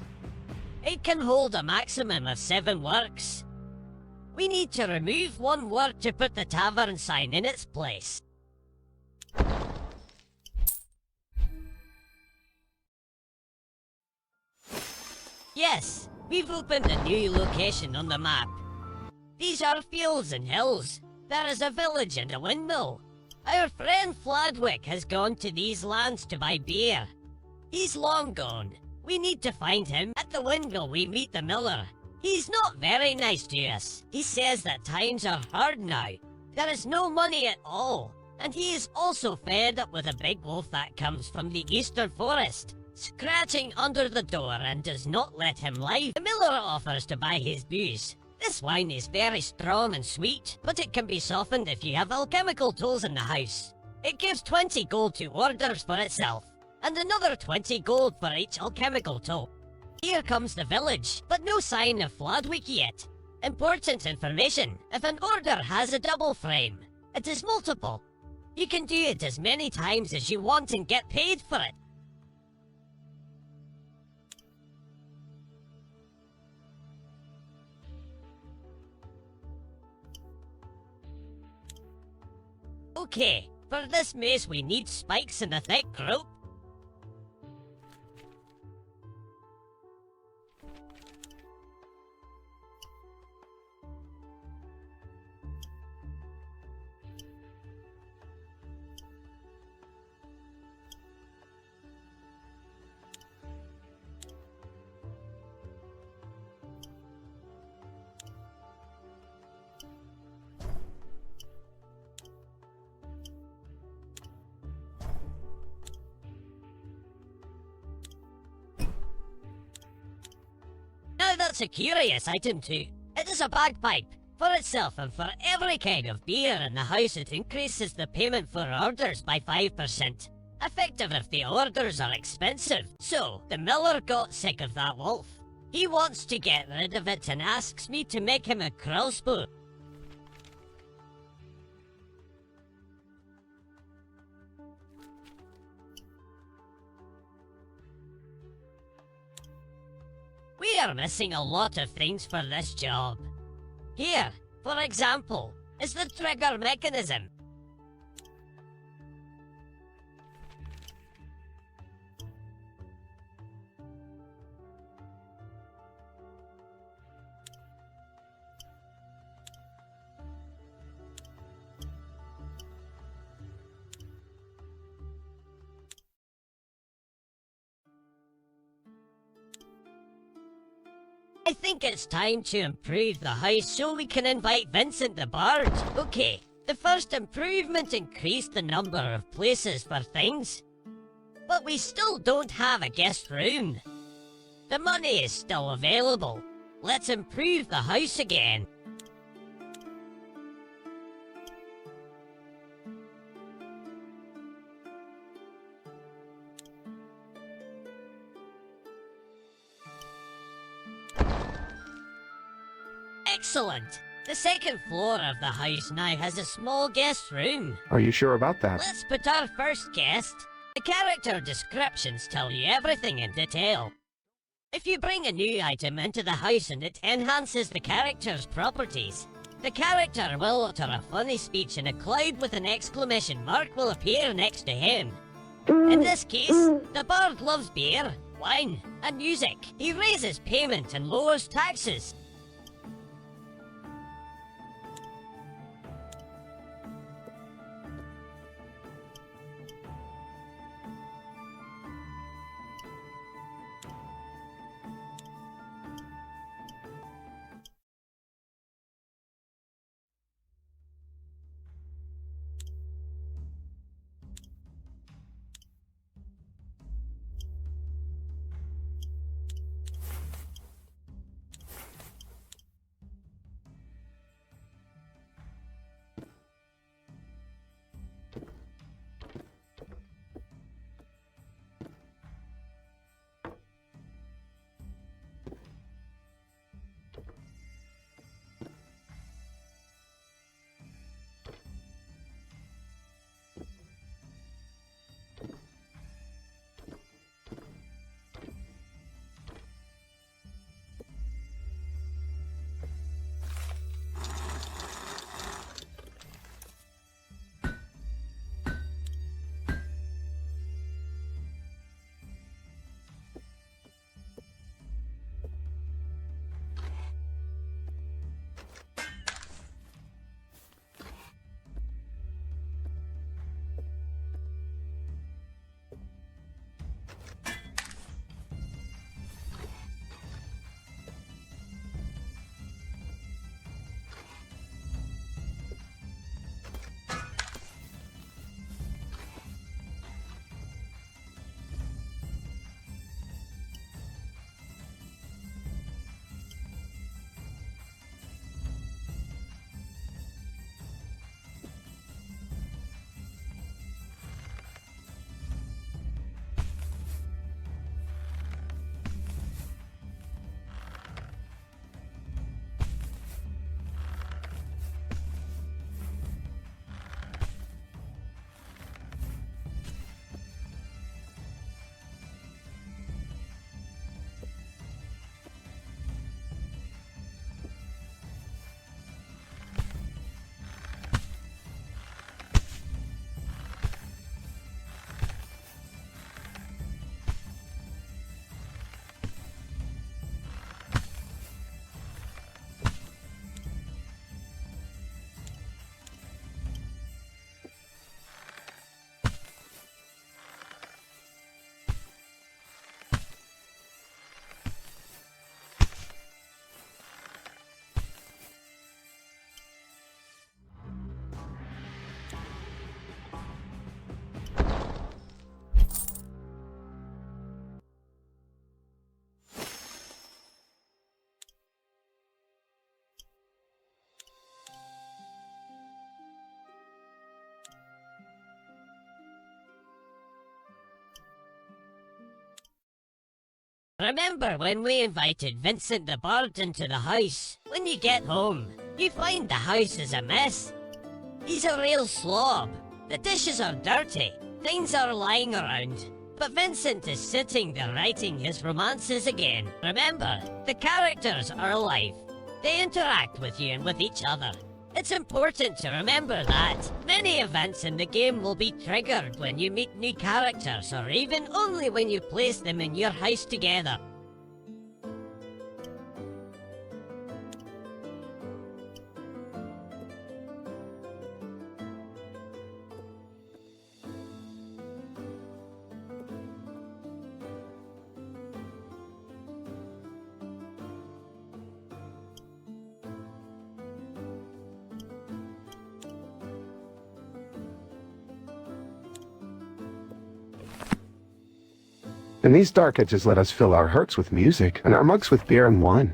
It can hold a maximum of 7 works. We need to remove 1 work to put the tavern sign in its place. Yes, we've opened a new location on the map. These are fields and hills. There is a village and a windmill. Our friend Fladwick has gone to these lands to buy beer. He's long gone. We need to find him. At the windmill we meet the miller. He's not very nice to us. He says that times are hard now. There is no money at all. And he is also fed up with a big wolf that comes from the eastern forest, scratching under the door and does not let him live. The miller offers to buy his booze. This wine is very strong and sweet, but it can be softened if you have alchemical tools in the house. It gives 20 gold to orders for itself, and another 20 gold for each alchemical tool. Here comes the village, but no sign of Fladwick yet. Important information: if an order has a double frame, it is multiple. You can do it as many times as you want and get paid for it. Okay, for this mace we need spikes and a thick rope. Now that's a curious item too. It is a bagpipe. For itself and for every keg of beer in the house it increases the payment for orders by 5%. Effective if the orders are expensive. So, the miller got sick of that wolf. He wants to get rid of it and asks me to make him a crossbow. We are missing a lot of things for this job. Here, for example, is the trigger mechanism. I think it's time to improve the house so we can invite Vincent the Bard. Okay, the first improvement increased the number of places for things. But we still don't have a guest room. The money is still available. Let's improve the house again. Excellent! The second floor of the house now has a small guest room. Are you sure about that? Let's put our first guest. The character descriptions tell you everything in detail. If you bring a new item into the house and it enhances the character's properties, the character will utter a funny speech and a cloud with an exclamation mark will appear next to him. In this case, the bard loves beer, wine, and music. He raises payment and lowers taxes. Remember when we invited Vincent the Bard into the house? When you get home, you find the house is a mess. He's a real slob. The dishes are dirty. Things are lying around. But Vincent is sitting there writing his romances again. Remember, the characters are alive. They interact with you and with each other. It's important to remember that. Many events in the game will be triggered when you meet new characters, or even only when you place them in your house together. And these dark edges let us fill our hearts with music, and our mugs with beer and wine.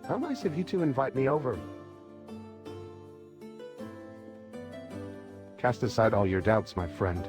How nice of you to invite me over. Cast aside all your doubts, my friend.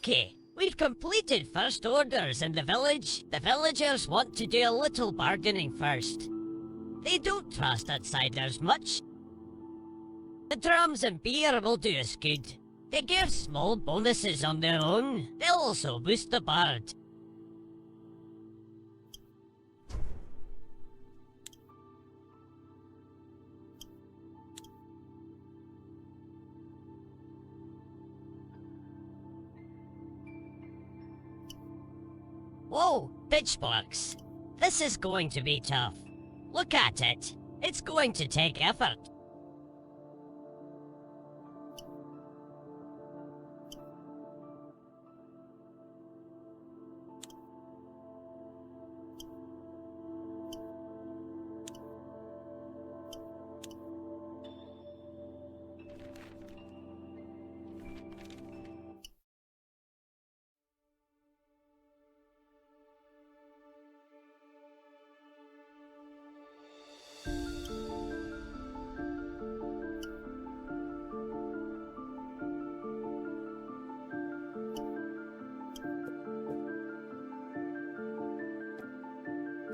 Okay, we've completed first orders in the village. The villagers want to do a little bargaining first. They don't trust outsiders much. The drums and beer will do us good. They give small bonuses on their own. They'll also boost the bird. Whoa, pitchforks. This is going to be tough. Look at it. It's going to take effort.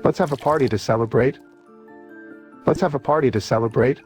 Let's have a party to celebrate. Let's have a party to celebrate.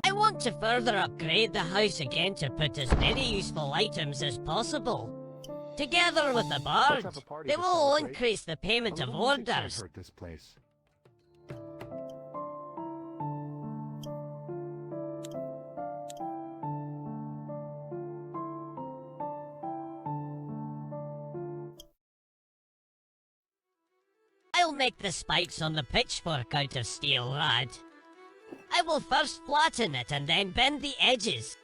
I want to further upgrade the house again to put as many useful items as possible. Together with the bard, have a party they to will all celebrate. increase the payment A of little music can't orders. hurt this place. I'll make the spikes on the pitchfork out of steel rod. I will first flatten it and then bend the edges.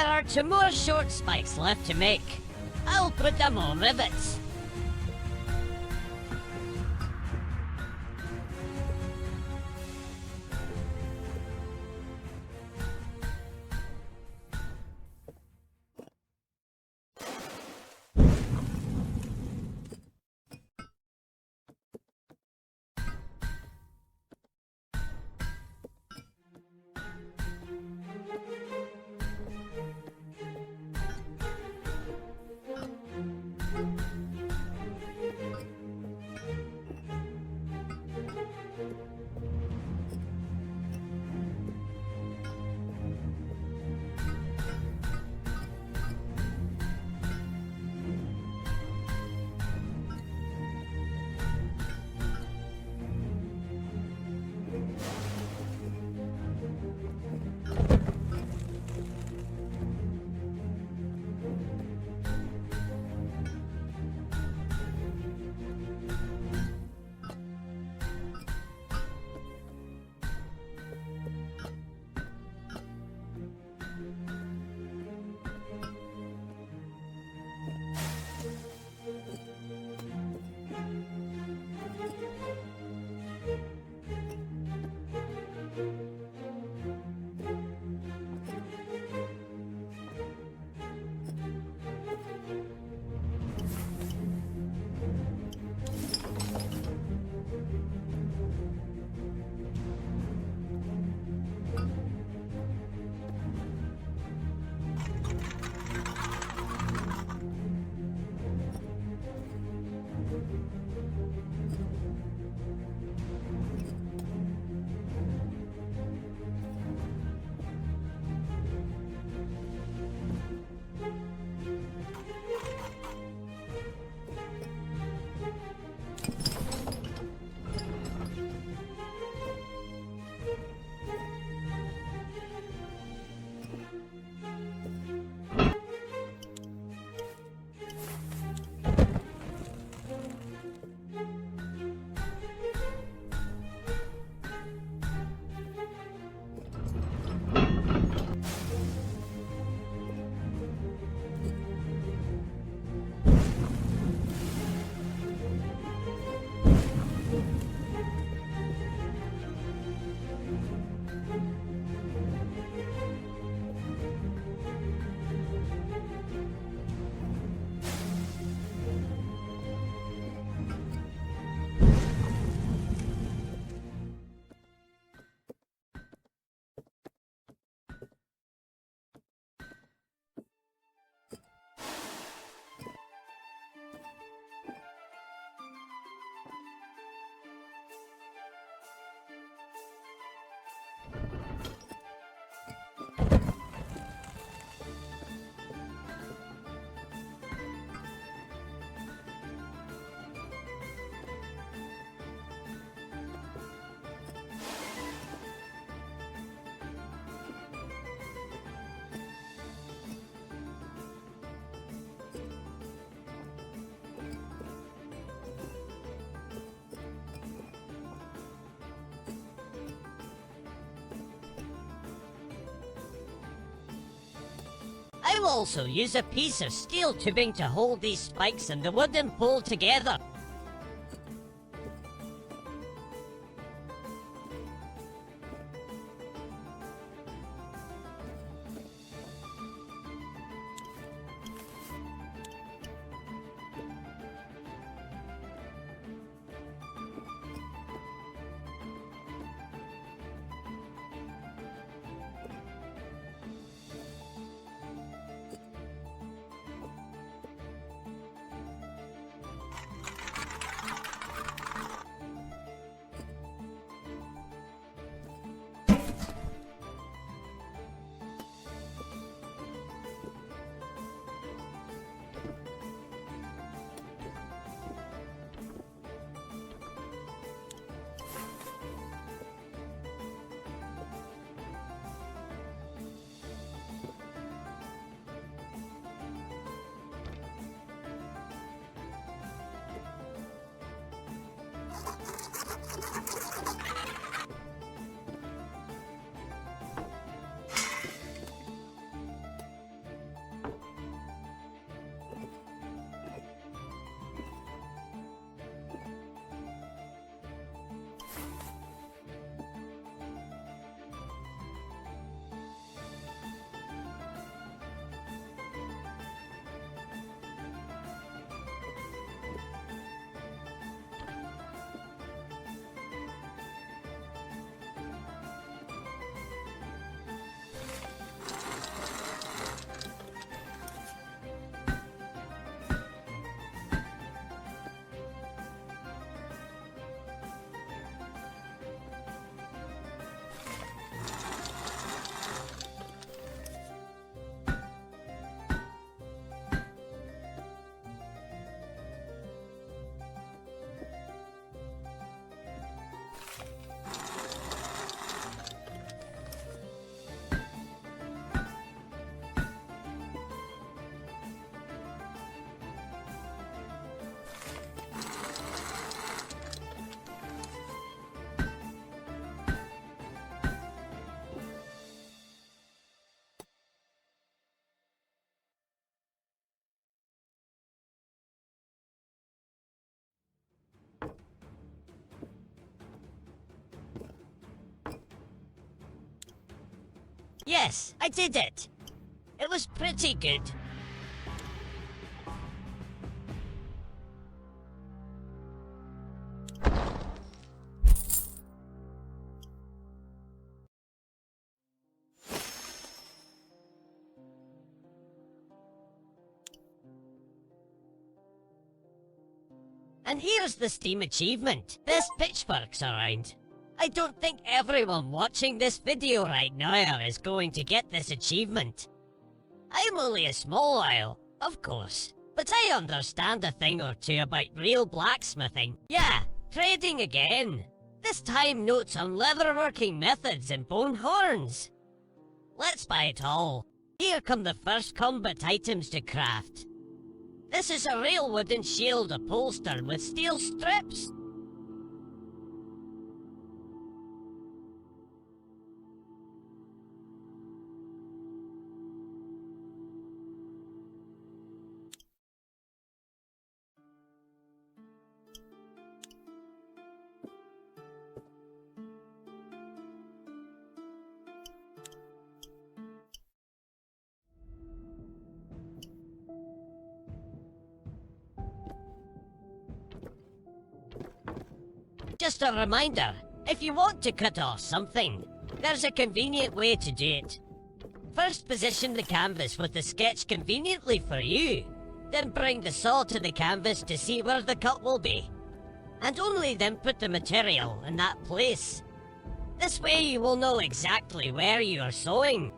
There are 2 more short spikes left to make. I'll put them on rivets. I will also use a piece of steel tubing to hold these spikes and the wooden pole together. Yes, I did it. It was pretty good. And here's the Steam achievement. Best pitchforks around. I don't think everyone watching this video right now is going to get this achievement. I'm only a small owl, of course, but I understand a thing or two about real blacksmithing. Yeah, trading again. This time notes on leatherworking methods and bone horns. Let's buy it all. Here come the first combat items to craft. This is a real wooden shield upholstered with steel strips. Just a reminder, if you want to cut off something, there's a convenient way to do it. First position the canvas with the sketch conveniently for you, then bring the saw to the canvas to see where the cut will be, and only then put the material in that place. This way you will know exactly where you are sewing.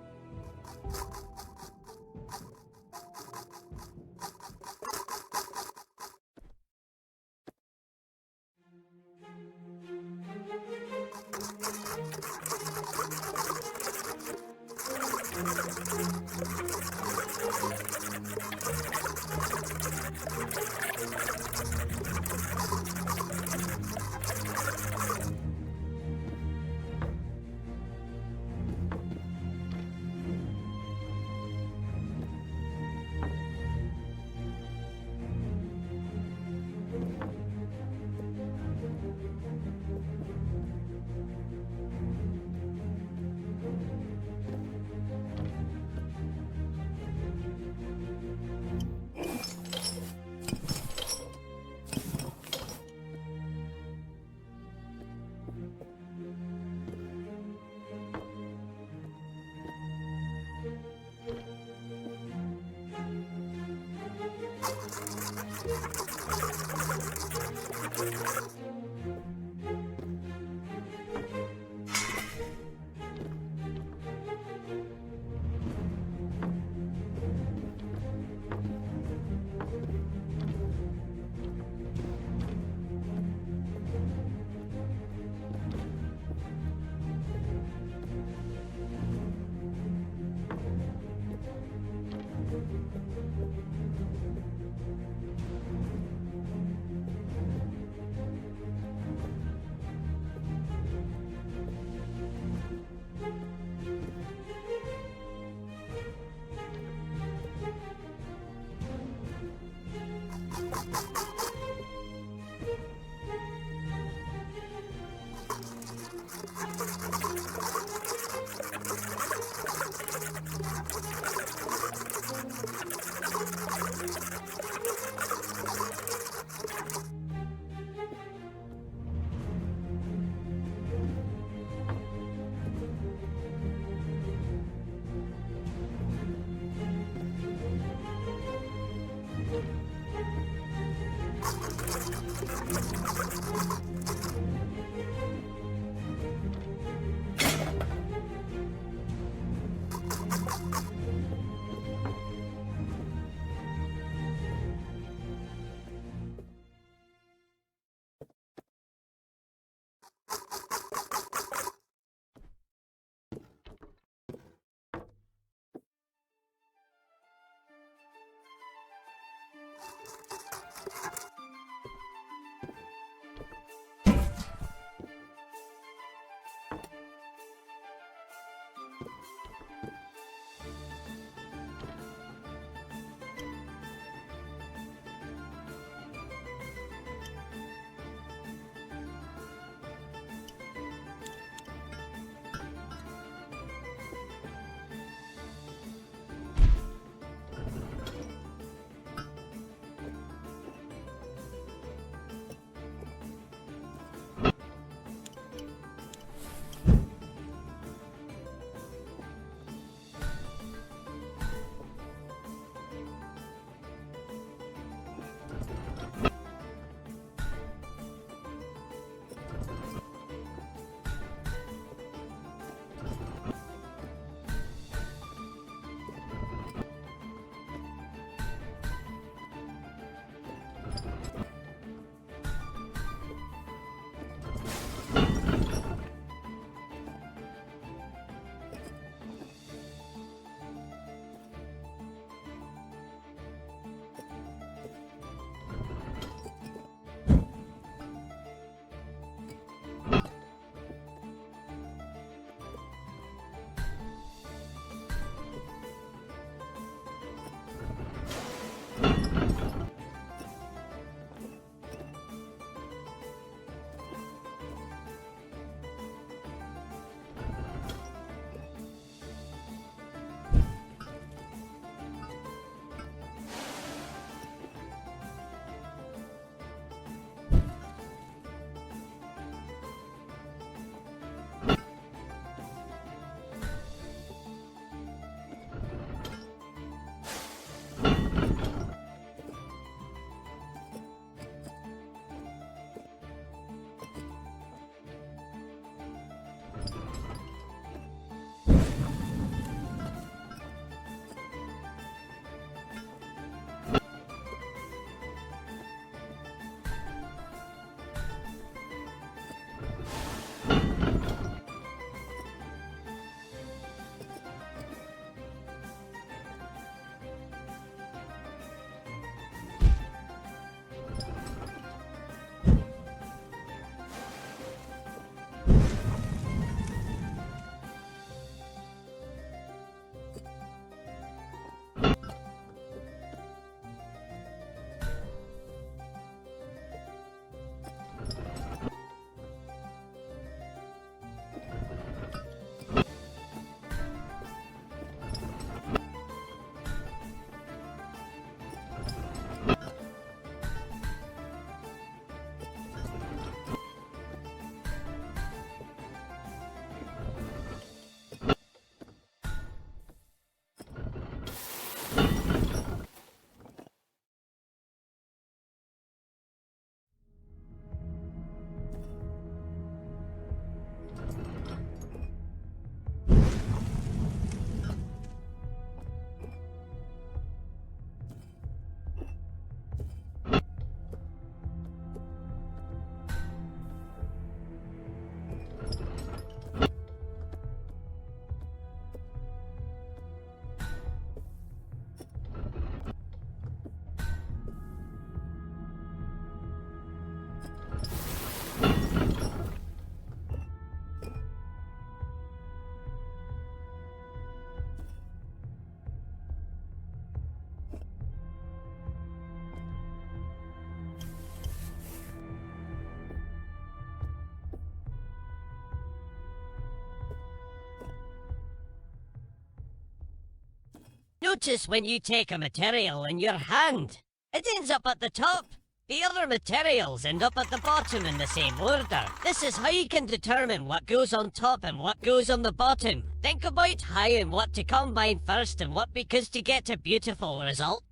Notice when you take a material in your hand, it ends up at the top. The other materials end up at the bottom in the same order. This is how you can determine what goes on top and what goes on the bottom. Think about how and what to combine first and what because to get a beautiful result.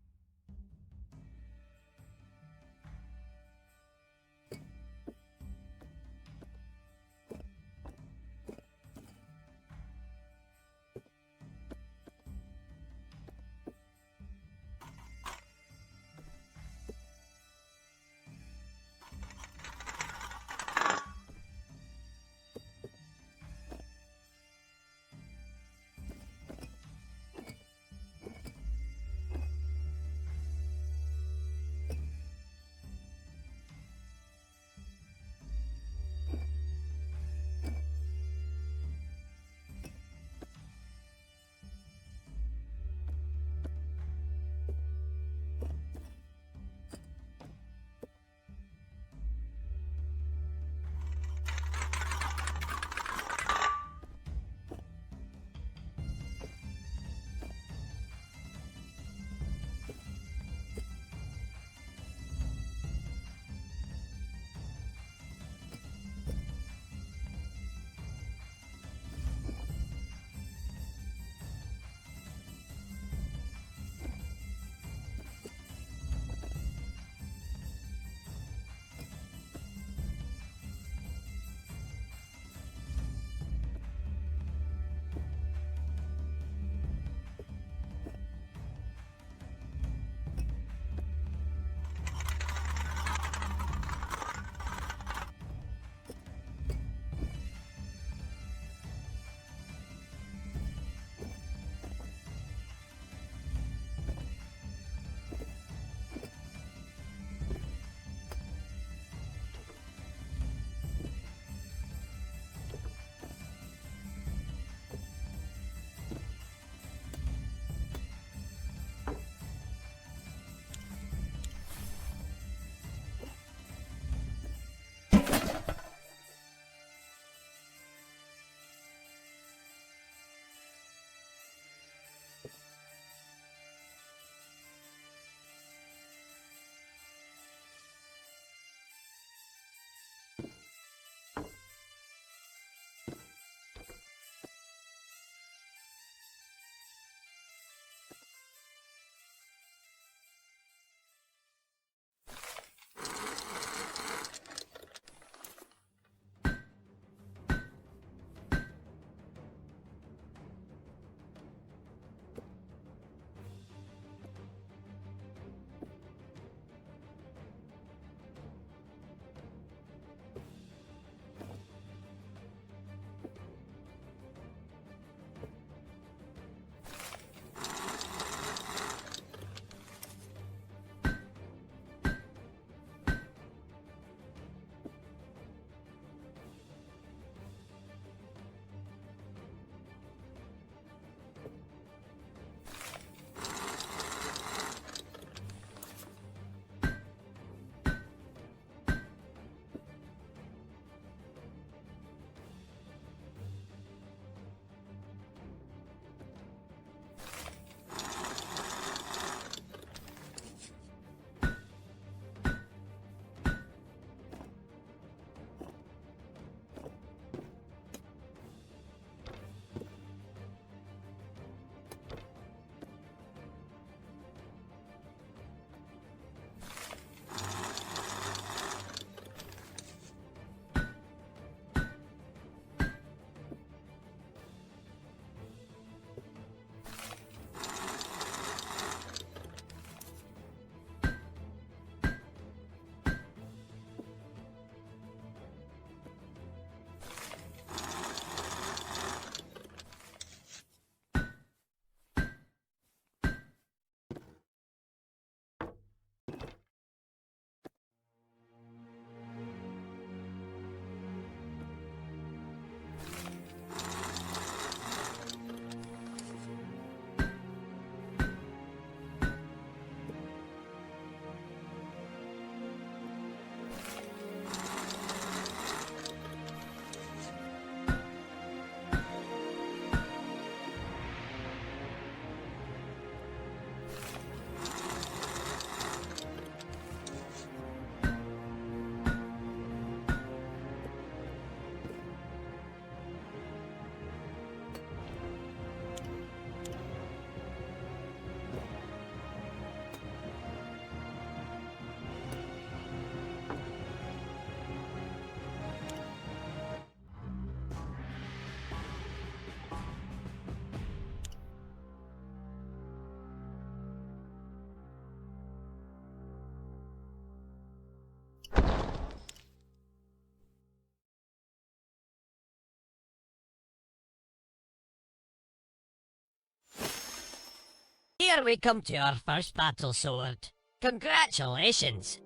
here we come to our first battle sword. Congratulations!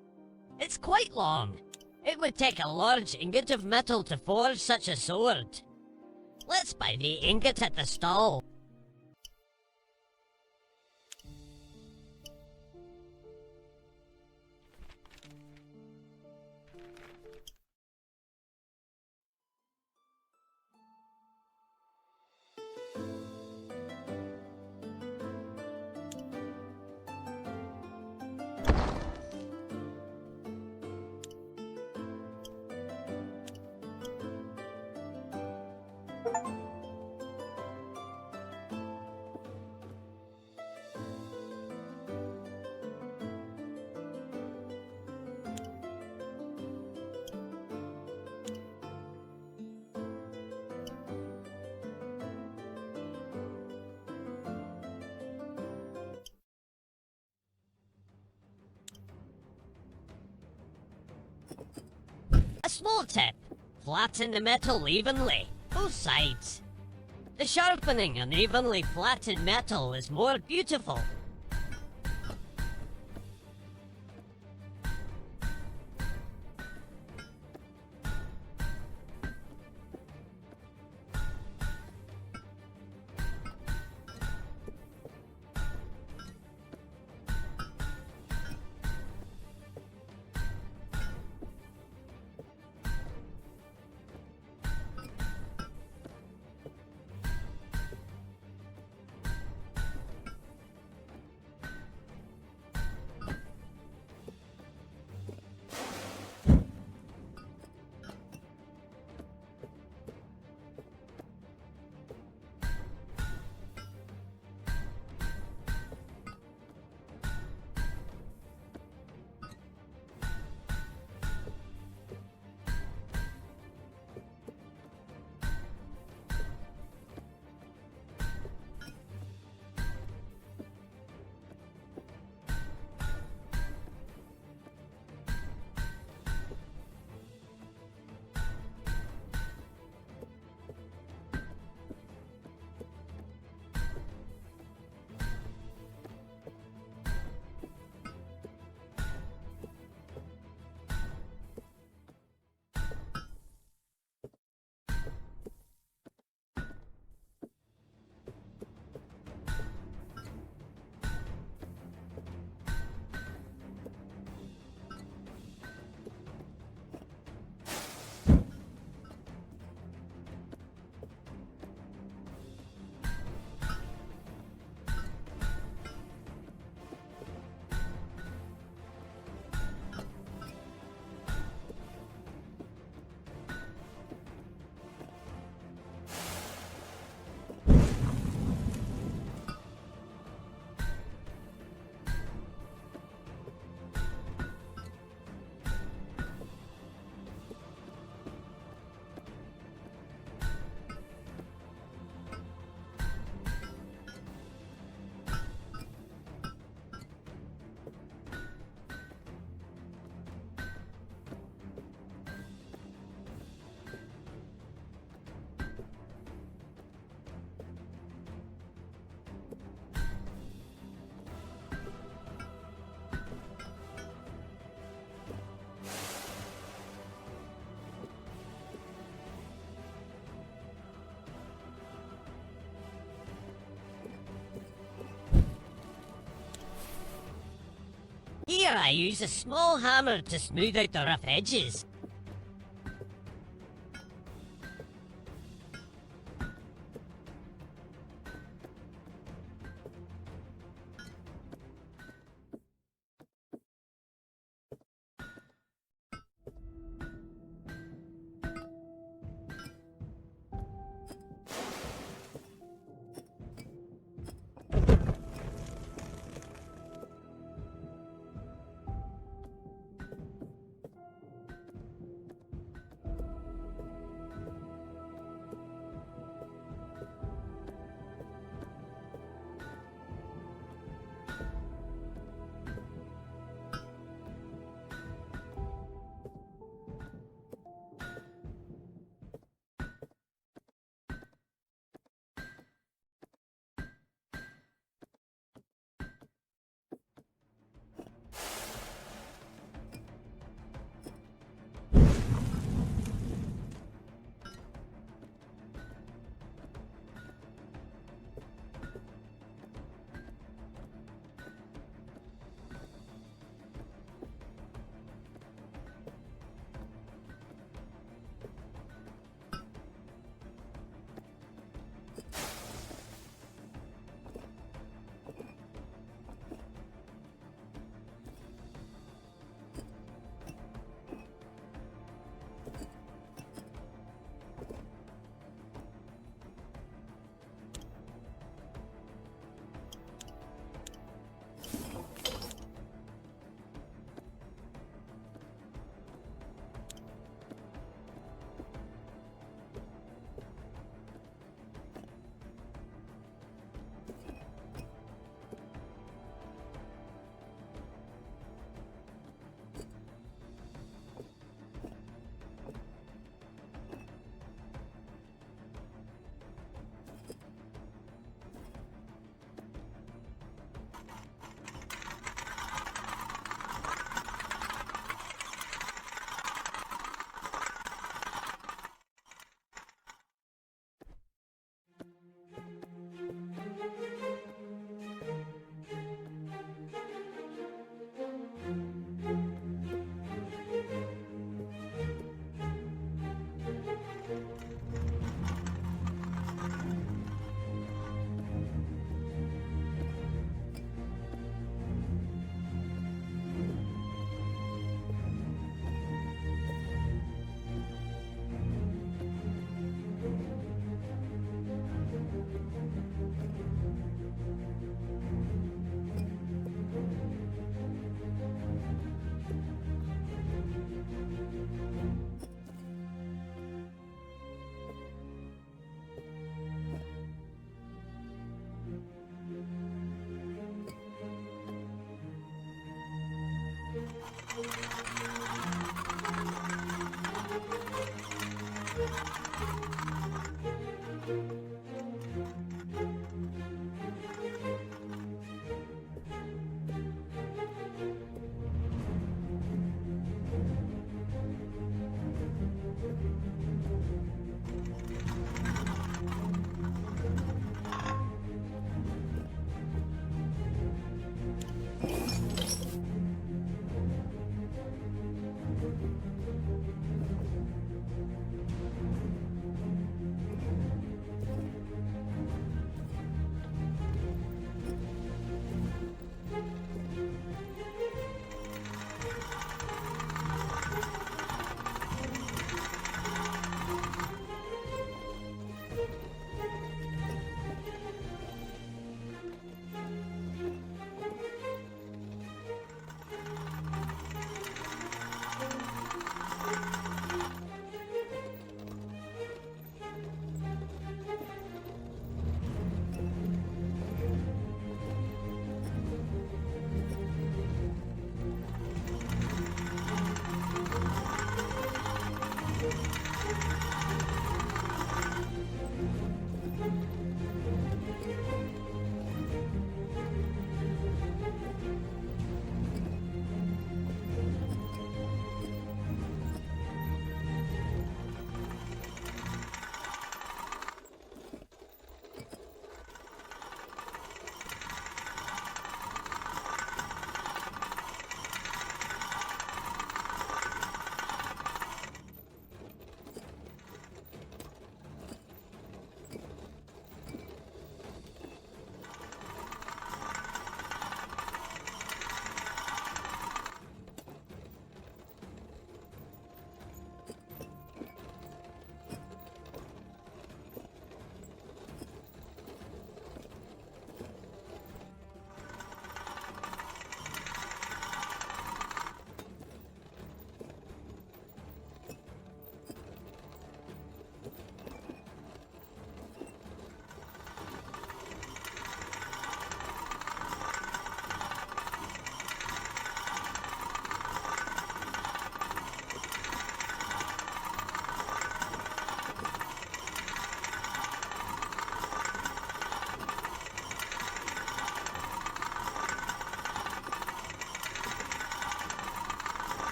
It's quite long. It would take a large ingot of metal to forge such a sword. Let's buy the ingot at the stall. A small tip. Flatten the metal evenly, both sides. The sharpening on evenly flattened metal is more beautiful. Here I use a small hammer to smooth out the rough edges.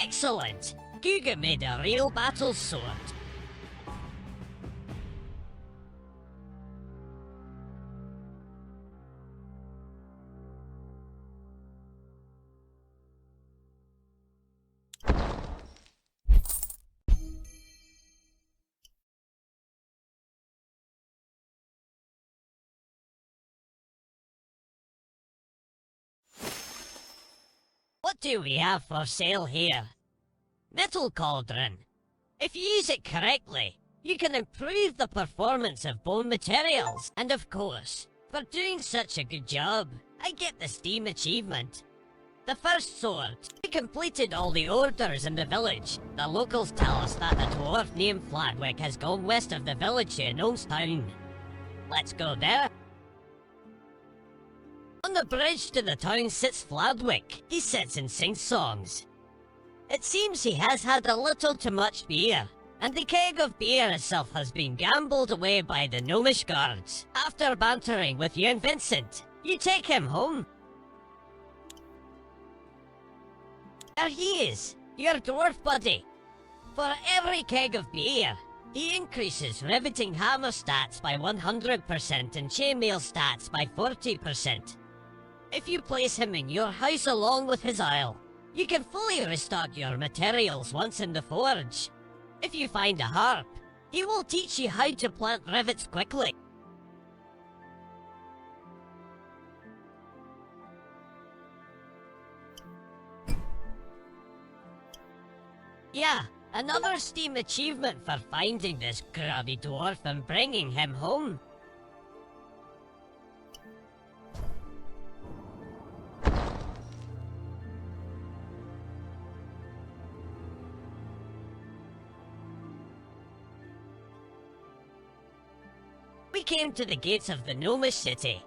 Excellent! Guga made a real battle sword. What do we have for sale here? Metal cauldron. If you use it correctly, you can improve the performance of bone materials. And of course, for doing such a good job, I get the Steam achievement. The first sword. We completed all the orders in the village. The locals tell us that a dwarf named Fladwick has gone west of the village to Gnomestown. Let's go there. On the bridge to the town sits Fladwick. He sits and sings songs. It seems he has had a little too much beer, and the keg of beer itself has been gambled away by the gnomish guards. After bantering with you and Vincent, you take him home. There he is, your dwarf buddy. For every keg of beer, he increases riveting hammer stats by 100% and chainmail stats by 40%. If you place him in your house along with his isle, you can fully restock your materials once in the forge. If you find a harp, he will teach you how to plant rivets quickly. Yeah, another Steam achievement for finding this grubby dwarf and bringing him home. We came to the gates of the gnomish city.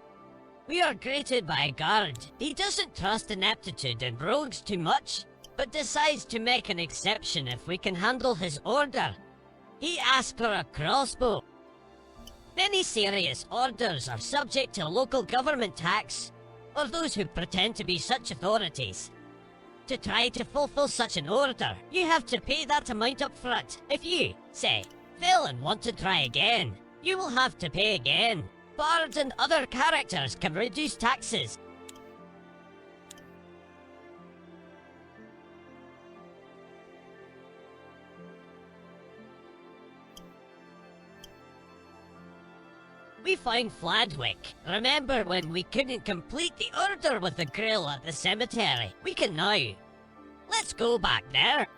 We are greeted by a guard. He doesn't trust ineptitude and rogues too much, but decides to make an exception if we can handle his order. He asks for a crossbow. Many serious orders are subject to local government tax, or those who pretend to be such authorities. To try to fulfill such an order, you have to pay that amount up front. If you, say, fail and want to try again, you will have to pay again. Bards and other characters can reduce taxes. We found Fladwick. Remember when we couldn't complete the order with the grill at the cemetery? We can now. Let's go back there.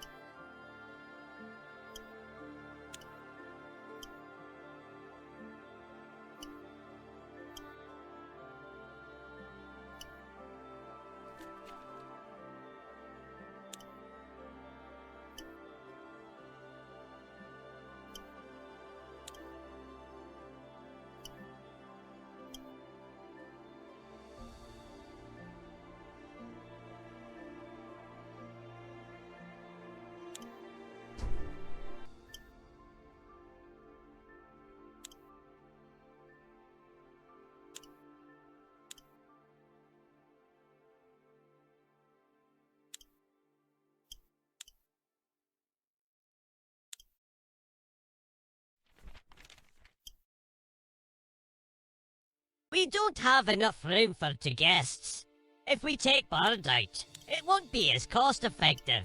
We don't have enough room for 2 guests. If we take Bard out, it won't be as cost effective.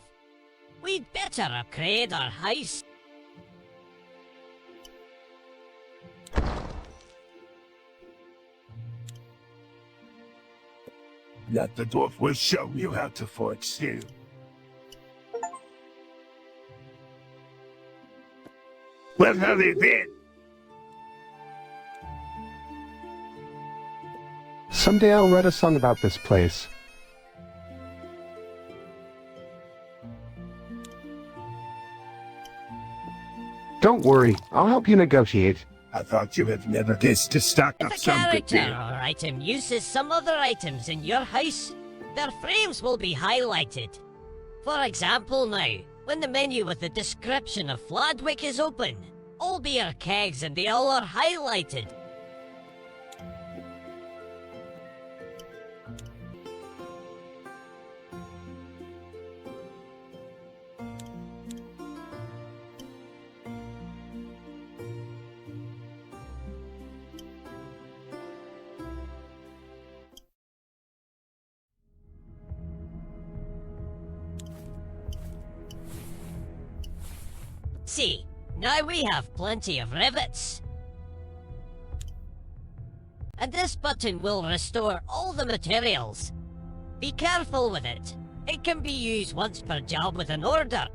We'd better upgrade our house. That the dwarf will show you how to forge steel. Where have they been? Someday I'll write a song about this place. Don't worry, I'll help you negotiate. I thought you had never guessed to stock up If a some good character beer. or item uses some other items in your house, their frames will be highlighted. For example now, when the menu with the description of Fladwick is open, all beer kegs and they all are highlighted. Easy! Now we have plenty of rivets. And this button will restore all the materials. Be careful with it. It can be used once per job with an order.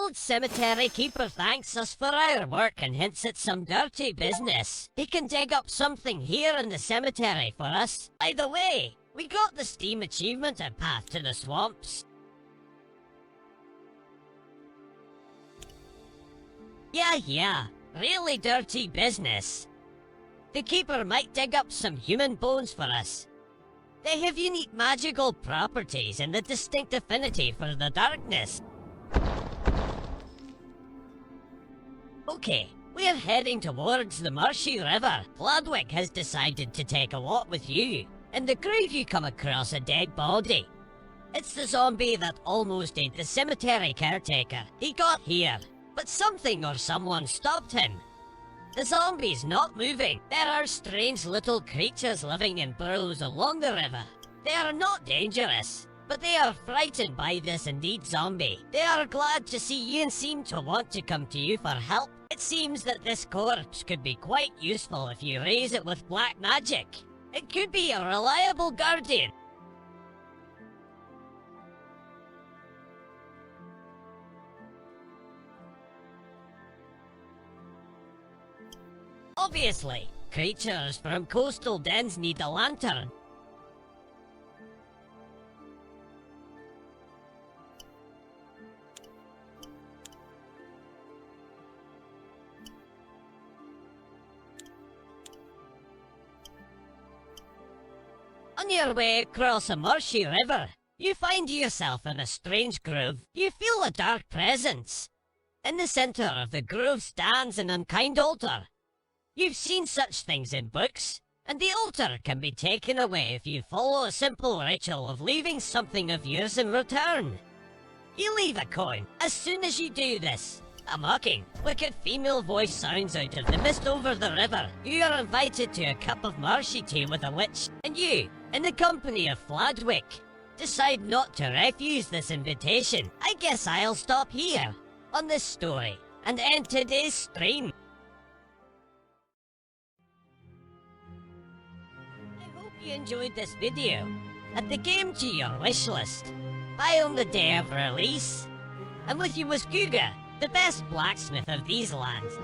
old cemetery keeper thanks us for our work and hints at some dirty business. He can dig up something here in the cemetery for us. By the way, we got the Steam achievement at Path to the Swamps. Yeah, really dirty business. The keeper might dig up some human bones for us. They have unique magical properties and a distinct affinity for the darkness. Okay, we are heading towards the marshy river. Bloodwick has decided to take a walk with you. In the grave you come across a dead body. It's the zombie that almost ate the cemetery caretaker. He got here, but something or someone stopped him. The zombie's not moving. There are strange little creatures living in burrows along the river. They are not dangerous, but they are frightened by this indeed zombie. They are glad to see you and seem to want to come to you for help. It seems that this corpse could be quite useful if you raise it with black magic. It could be a reliable guardian. Obviously, creatures from coastal dens need a lantern. On your way across a marshy river, you find yourself in a strange grove. You feel a dark presence. In the center of the grove stands an unkind altar. You've seen such things in books, and the altar can be taken away if you follow a simple ritual of leaving something of yours in return. You leave a coin. As soon as you do this, a mocking, wicked female voice sounds out of the mist over the river. You are invited to a cup of marshy tea with a witch, and you, in the company of Fladwick, decide not to refuse this invitation. I guess I'll stop here on this story and end today's stream. You enjoyed this video. Add the game to your wishlist. Buy on the day of release. And with you was Guga, the best blacksmith of these lands.